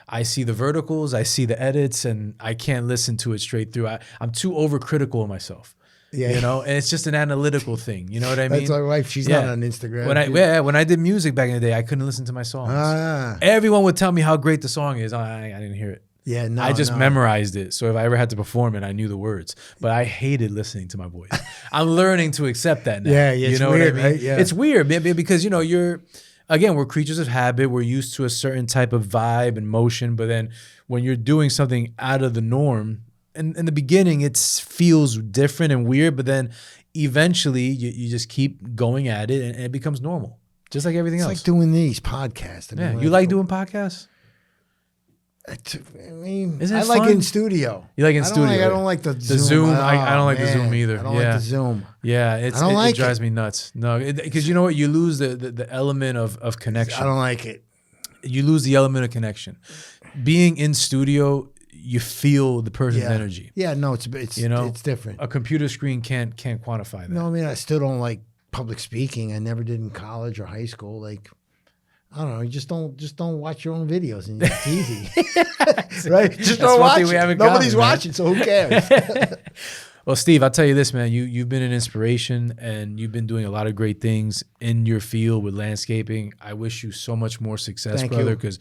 I see the verticals, I see the edits, and I can't listen to it straight through. I'm too overcritical of myself. Yeah, and it's just an analytical thing. You know what I mean? That's my wife. She's not on Instagram. When I did music back in the day, I couldn't listen to my songs. Everyone would tell me how great the song is. I didn't hear it. Yeah, no, I just memorized it. So if I ever had to perform it, I knew the words. But I hated listening to my voice. I'm learning to accept that now. Yeah, it's weird, what I mean? right? Yeah. It's weird because we're creatures of habit. We're used to a certain type of vibe and motion. But then when you're doing something out of the norm, in the beginning, it feels different and weird, but then eventually you just keep going at it and it becomes normal, just like everything else. It's like doing these podcasts. I mean, you like doing podcasts? I mean, Isn't it I like fun? it in studio. You like it in studio? I don't like the Zoom. I don't like the Zoom either. I don't like the Zoom. Yeah, it drives me nuts. No, because you know what? You lose the element of connection. I don't like it. You lose the element of connection. Being in studio, you feel the person's energy. Yeah, no, it's different. A computer screen can't quantify that. No, I mean, I still don't like public speaking. I never did in college or high school. I don't know. You just don't watch your own videos, and it's easy, right? Just don't watch. Nobody's watching, so who cares? Well, Steve, I'll tell you this, man. You've been an inspiration, and you've been doing a lot of great things in your field with landscaping. I wish you so much more success, brother, because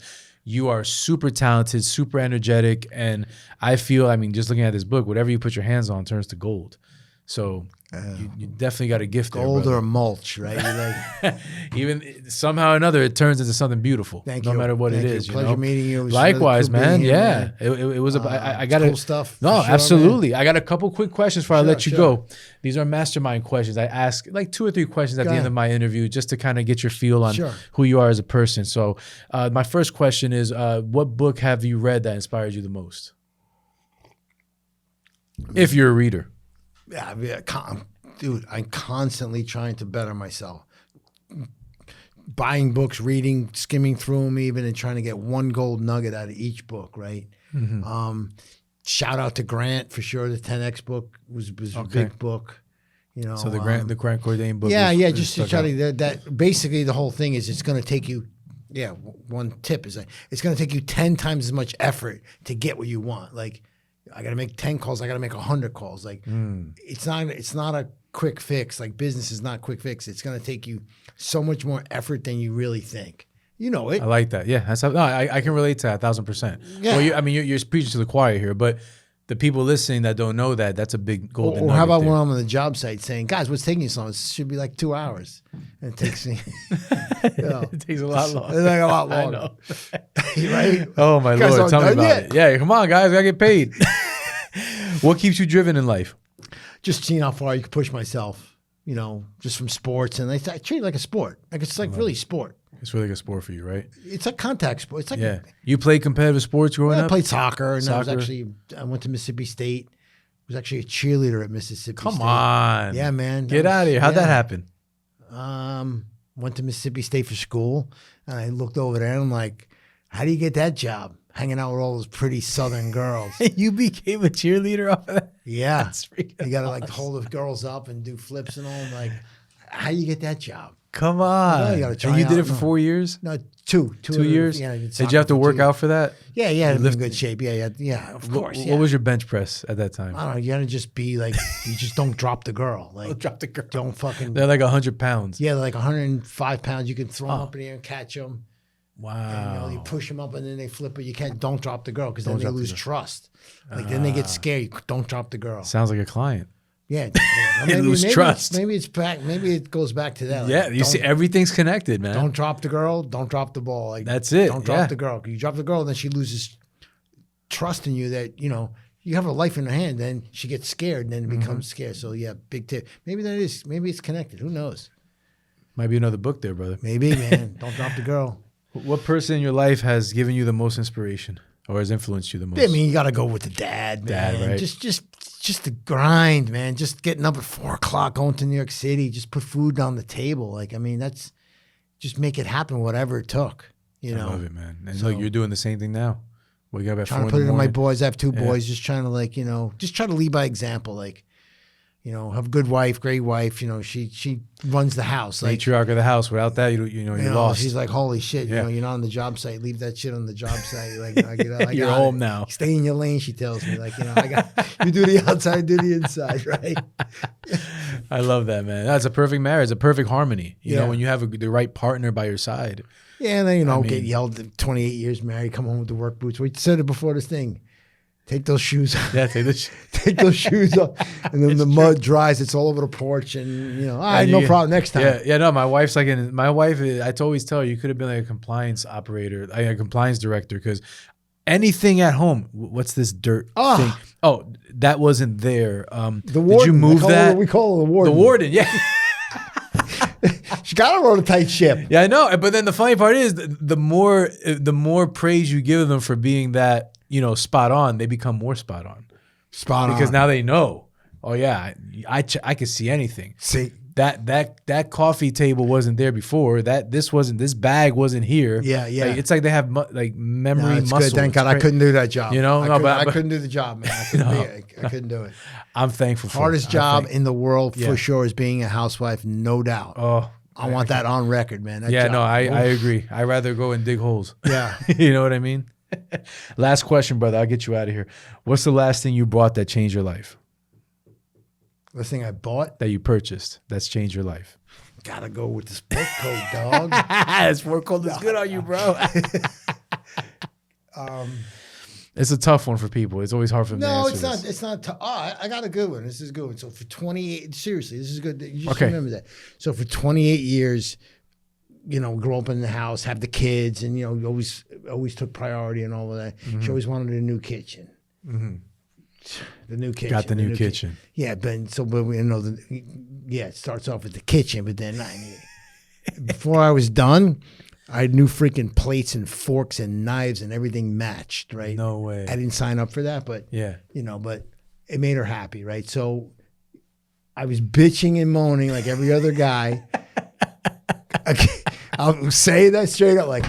you are super talented, super energetic, and I feel, just looking at this book, whatever you put your hands on turns to gold. So you definitely got a gift there, gold brother. or mulch, right? Even somehow or another, it turns into something beautiful. Thank you. No matter what it is. Pleasure meeting you. Likewise, man. Yeah. It was I got cool stuff. No, sure, absolutely. Man. I got a couple quick questions before I let you go. These are mastermind questions. I ask 2 or 3 questions at the end of my interview just to kind of get your feel on who you are as a person. So my first question is, what book have you read that inspired you the most? If you're a reader. Yeah, dude, I'm constantly trying to better myself. buying books, reading, skimming through them even, and trying to get one gold nugget out of each book, right? Shout out to Grant for sure. The 10X book was a big book. You know, So the Grant Cardone book. Yeah, just to try to that. Basically, the whole thing is it's going to take you. Yeah, one tip is it's going to take you 10 times as much effort to get what you want. Like, I got to make 10 calls. I got to make 100 calls. Like, it's not a quick fix. Like, business is not a quick fix. It's going to take you so much more effort than you really think. You know it. I like that. Yeah, I can relate to that 1,000%. Yeah. Well, you're preaching to the choir here, but the people listening that don't know that, that's a big golden Or nugget how about there. when I'm on the job site saying, guys, what's taking you so long? It should be like 2 hours. And it takes me, It takes a lot longer. It's like a lot longer. I know. Right? Oh, my Guys Lord. Tell me aren't done about yet. it. Yeah, come on, guys. I got to get paid. What keeps you driven in life? Just seeing how far you can push myself, you know, just from sports. And I treat it like a sport. Like, it's like really sport. It's really a sport for you, right? It's like contact sport. It's like, Yeah. You played competitive sports growing I up? played soccer. And Soccer? I went to Mississippi State. I was actually a cheerleader at Mississippi State. Come on. Yeah, man. Get out of here. How'd that happen? Went to Mississippi State for school, and I looked over there and I'm like, how do you get that job? Hanging out with all those pretty Southern girls. You became a cheerleader off of that? Yeah. That's freaking You got to like awesome. hold the girls up and do flips and all. I'm like, how do you get that job? Come on. Well, you gotta try and you did out, it for no. 4 years? No, two 2 years? Yeah, I Did soccer you have to for work 2 out for that? Yeah, yeah, I'm in lift- good shape. Yeah, of course. What was your bench press at that time? I don't know. You got to just be like, you just don't drop the girl. Like, Drop the girl. don't fucking. They're like 100 pounds. Yeah, they're like 105 pounds. You can throw them up in the air and catch them. Wow. And, you know, you push them up and then they flip it. You can't. Don't drop the girl because then they drop the lose girl. trust. Like then they get scared. You don't drop the girl. Sounds like a client. Yeah, You lose trust. Maybe it's back. Maybe it goes back to that. Like, Yeah, you see, everything's connected, man. don't drop the girl. Don't drop the ball. Like That's it, Don't drop yeah. the girl. You drop the girl, then she loses trust in you. That you know you have her life in her hand. Then she gets scared, and then it becomes scared. So yeah, big tip. Maybe that is. Maybe it's connected. Who knows? Might be another book there, brother. Maybe, man. Don't drop the girl. What person in your life has given you the most inspiration or has influenced you the most? I mean, you got to go with the dad, man. Dad, right? Just the grind, man. Just getting up at 4 o'clock, going to New York City, just put food on the table. Like, I mean, that's just make it happen, whatever it took. You know, I love it, man. And So- look, you're doing the same thing now. Wake up at 4 trying in to put the it in my morning. boys. I have 2 boys. Just trying to like, you know, just try to lead by example. Like, you know, have a good wife, great wife. You know, she runs the house. Like, Matriarch of the house. Without that, you're you lost. know, she's like, holy shit, Yeah. you know, you're not on the job site. Leave that shit on the job site. Like, I You're got home it. now. Stay in your lane, she tells me. Like, you know, you do the outside, do the inside, right? I love that, man. That's a perfect marriage, a perfect harmony. You know, Yeah. when you have the right partner by your side. Yeah, and then, you know, mean- get yelled at 28 years married, come home with the work boots. We said it before this thing. Take those shoes off. Yeah, take this. Take those shoes off. And then the mud dries. It's all over the porch. And, you know, all right, no problem. Next time. Yeah, no. My wife's like, my wife. I always tell her you could have been like a compliance operator, like a compliance director, because anything at home. What's this dirt thing? Oh, that wasn't there. The warden. Did you move that? We call her the warden. The warden. Yeah. She got to run a tight ship. Yeah, I know. But then the funny part is, the more praise you give them for being that, you know, spot on, they become more spot on. Spot on. Because now they know. Oh yeah, I can see anything. See, That coffee table wasn't there before. This bag wasn't here. Yeah, yeah. Like, it's like they have like memory no, it's muscle. good. Thank It's God I great. couldn't do that job. You know? I but couldn't do the job, man. I couldn't do it. I'm thankful for Hardest it. job in the world Yeah. for sure is being a housewife, no doubt. Oh, I want that on record, man. That yeah. job. No, I agree. I'd rather go and dig holes. Yeah. You know what I mean? Last question, brother. I'll get you out of here. What's the last thing you bought that changed your life? The thing I bought, That you purchased that's changed your life? gotta go with the sport code, dog. That sport code is good on you, bro. It's a tough one for people. It's always hard for them to No, answer it's not. this. It's not. I got a good one. This is a good one. So for 28, seriously, this is good. You just Okay. remember that. So for 28 years, you know, grow up in the house, have the kids, and you know, always took priority and all of that. She always wanted a new kitchen. The new kitchen. Got the new kitchen. Yeah, but we know it starts off with the kitchen, but then before I was done, I had new freaking plates and forks and knives and everything matched, right? No way. I didn't sign up for that, but Yeah. you know, but it made her happy, right? So I was bitching and moaning like every other guy. I'll say that straight up, like,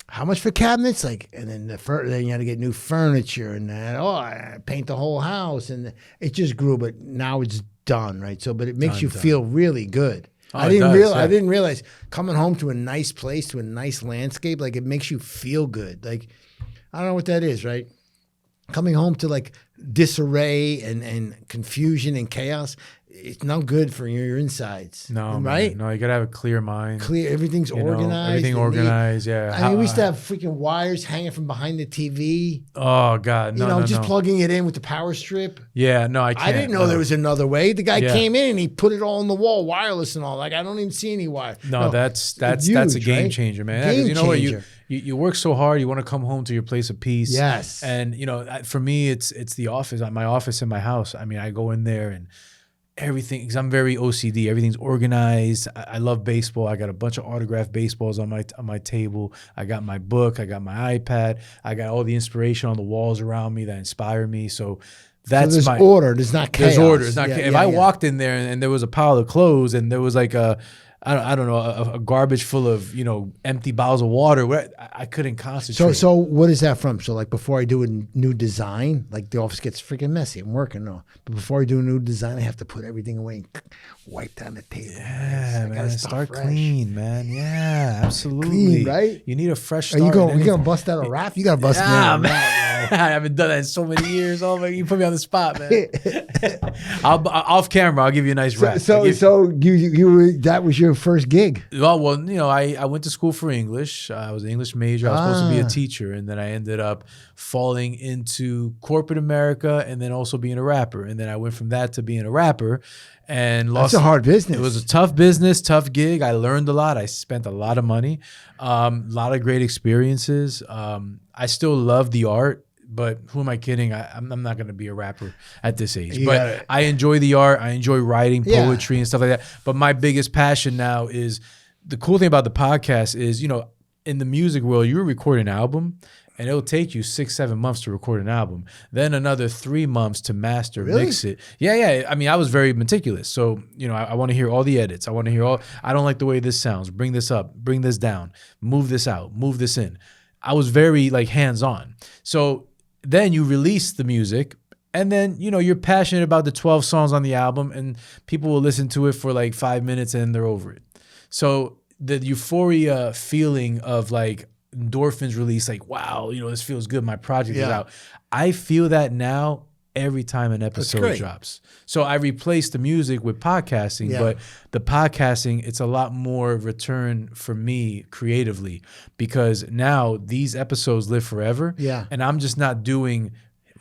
how much for cabinets? Like, and then then you had to get new furniture, and then I paint the whole house, and it just grew. But now it's done, right? So, but it makes you feel really good. I didn't realize coming home to a nice place, to a nice landscape, like it makes you feel good. Like, I don't know what that is, right? Coming home to like disarray and confusion and chaos, it's no good for your insides. No, right? Man, no, you gotta have a clear mind. Everything's organized. Everything organized, yeah. I mean, we used to have freaking wires hanging from behind the TV. Oh God, no, just plugging it in with the power strip. Yeah, no, I can't. I didn't know there was another way. The guy came in and he put it all on the wall, wireless and all. Like, I don't even see any wire. No, that's huge, a game changer, man. Game you know changer. what? You work so hard. You want to come home to your place of peace. Yes. And for me, it's the office. My office in my house. I mean, I go in there and everything, because I'm very OCD. Everything's organized. I love baseball. I got a bunch of autographed baseballs on my table. I got my book. I got my iPad. I got all the inspiration on the walls around me that inspire me. So that's there's order. There's not chaos. There's order. It's not chaos. If I walked in there and there was a pile of clothes and there was like I don't know, a garbage full of, empty bottles of water, I couldn't concentrate. So what is that from? So like before I do a new design, like the office gets freaking messy. I'm working on. But before I do a new design, I have to put everything away and wipe down the table. Yeah, man. Start fresh. Clean, man. Yeah, absolutely. Clean, right? You need a fresh start. You gonna bust out a wrap? You gotta bust me out a wrap. I haven't done that in so many years. Oh man, you put me on the spot, man. Off camera, I'll give you a nice wrap. So you that was your first gig? Well, I went to school for English. I was an English major. I was supposed to be a teacher, and then I ended up falling into corporate America, and then also being a rapper. And then I went from that to being a rapper, and lost. That's a hard business. It was a tough business, tough gig. I learned a lot. I spent a lot of money, a lot of great experiences. I still love the art. But who am I kidding? I'm not going to be a rapper at this age. I enjoy the art. I enjoy writing poetry and stuff like that. But my biggest passion now is, the cool thing about the podcast is, in the music world, you record an album and it'll take you 6-7 months to record an album. Then another 3 months to master, mix it. Yeah. I mean, I was very meticulous. So, I want to hear all the edits. I want to hear I don't like the way this sounds. Bring this up, bring this down, move this out, move this in. I was very hands-on. So then you release the music, and then, you're passionate about the 12 songs on the album, and people will listen to it for 5 minutes and they're over it. So the euphoria feeling of endorphins release, wow, this feels good. My project is out. I feel that now every time an episode drops. So I replaced the music with podcasting, but the podcasting, it's a lot more return for me creatively, because now these episodes live forever. Yeah. And I'm just not doing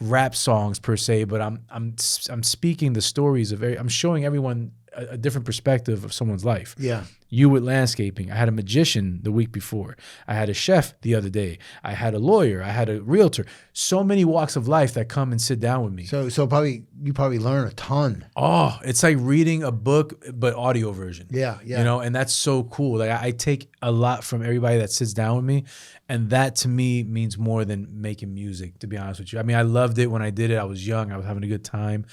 rap songs per se, but I'm speaking the stories of I'm showing everyone a different perspective of someone's life. Yeah. You with landscaping. I had a magician the week before. I had a chef the other day. I had a lawyer. I had a realtor. So many walks of life that come and sit down with me. So you probably learn a ton. Oh, it's like reading a book, but audio version. Yeah. And that's so cool. I take a lot from everybody that sits down with me. And that to me means more than making music, to be honest with you. I mean, I loved it when I did it. I was young. I was having a good time.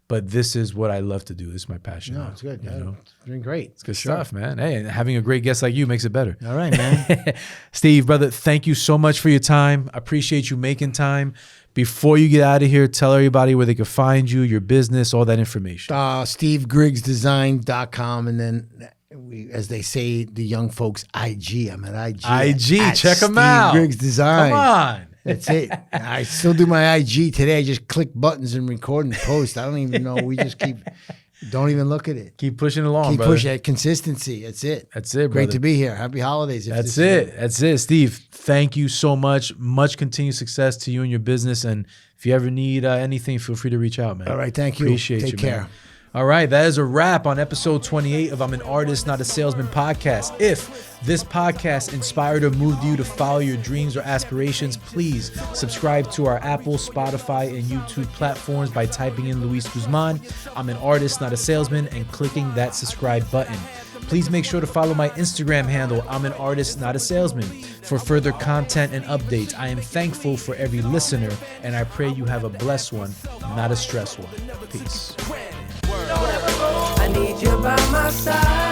But this is what I love to do. This is my passion. No, it's good. It's doing great. It's good stuff, man. Hey, and having a great guest like you makes it better. All right, man. Steve, brother, thank you so much for your time. I appreciate you making time. Before you get out of here, tell everybody where they can find you, your business, all that information. SteveGriggsDesign.com. And then, as they say, the young folks, IG. I'm at IG. IG, check them out. Steve Griggs Design. Come on. That's it. I still do my IG today. I just click buttons and record and post. I don't even know. We just don't even look at it. Keep pushing along, Keep pushing it. Consistency. That's it. That's it, brother. Great to be here. Happy holidays. That's it, Steve. Thank you so much. Much continued success to you and your business. And if you ever need anything, feel free to reach out, man. All right. Thank you. Appreciate you, Take care. Man. All right, that is a wrap on episode 28 of I'm an Artist, Not a Salesman podcast. If this podcast inspired or moved you to follow your dreams or aspirations, please subscribe to our Apple, Spotify, and YouTube platforms by typing in Luis Guzman, I'm an Artist, Not a Salesman, and clicking that subscribe button. Please make sure to follow my Instagram handle, I'm an Artist, Not a Salesman, for further content and updates. I am thankful for every listener, and I pray you have a blessed one, not a stressed one. Peace. I need you by my side.